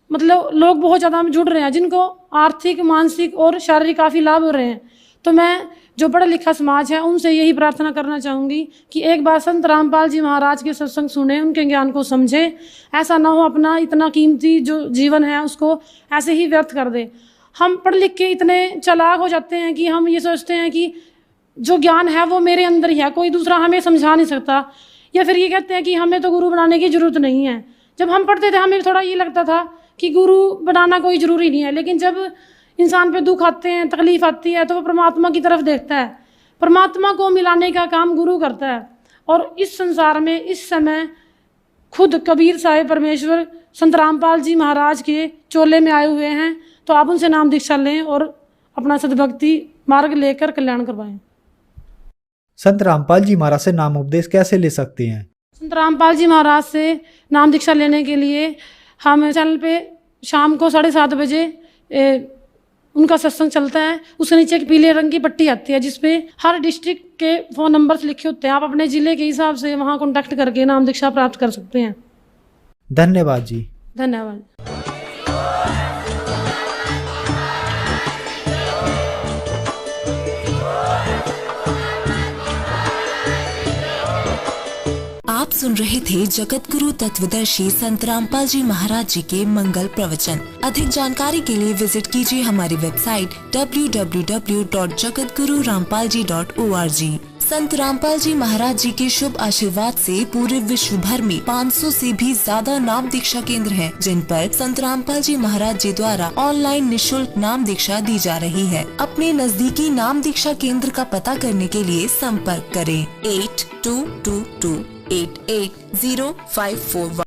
लोग बहुत ज़्यादा जुड़ रहे हैं, जिनको आर्थिक, मानसिक और शारीरिक काफ़ी लाभ हो रहे हैं। तो मैं जो पढ़ा लिखा समाज है उनसे यही प्रार्थना करना चाहूँगी कि एक बार संत रामपाल जी महाराज के सत्संग सुने, उनके ज्ञान को समझे। ऐसा ना हो अपना इतना कीमती जो जीवन है उसको ऐसे ही व्यर्थ कर दे। हम पढ़ लिख के इतने चालाक हो जाते हैं कि हम ये सोचते हैं कि जो ज्ञान है वो मेरे अंदर ही है, कोई दूसरा हमें समझा नहीं सकता। या फिर ये कहते हैं कि हमें तो गुरु बनाने की जरूरत नहीं है। जब हम पढ़ते थे हमें थोड़ा ये लगता था कि गुरु बनाना कोई ज़रूरी नहीं है, लेकिन जब इंसान पे दुख आते हैं, तकलीफ आती है, तो वो परमात्मा की तरफ देखता है। परमात्मा को मिलाने का काम गुरु करता है। और इस संसार में इस समय खुद कबीर साहिब परमेश्वर संत रामपाल जी महाराज के चोले में आए हुए हैं, तो आप उनसे नाम दीक्षा लें और अपना सद्भक्ति मार्ग लेकर कल्याण करवाएं।
संत रामपाल जी महाराज से नाम उपदेश कैसे ले सकते हैं?
संत रामपाल जी महाराज से नाम दीक्षा लेने के लिए हम चैनल पे शाम को 7:30 बजे उनका सत्संग चलता है। उसके नीचे एक पीले रंग की पट्टी आती है जिसपे हर डिस्ट्रिक्ट के फ़ोन नंबर्स लिखे होते हैं। आप अपने ज़िले के हिसाब से वहाँ कॉन्टैक्ट करके नाम दीक्षा प्राप्त कर सकते हैं।
धन्यवाद जी।
धन्यवाद।
आप सुन रहे थे जगत गुरु तत्वदर्शी संत रामपाल जी महाराज जी के मंगल प्रवचन। अधिक जानकारी के लिए विजिट कीजिए हमारी वेबसाइट www.jagatgururampalji.org। संत रामपाल जी महाराज जी के शुभ आशीर्वाद से पूरे विश्व भर में 500 से भी ज्यादा नाम दीक्षा केंद्र हैं, जिन पर संत रामपाल जी महाराज जी द्वारा ऑनलाइन निशुल्क नाम दीक्षा दी जा रही है। अपने नजदीकी नाम दीक्षा केंद्र का पता करने के लिए संपर्क करें 8222880541।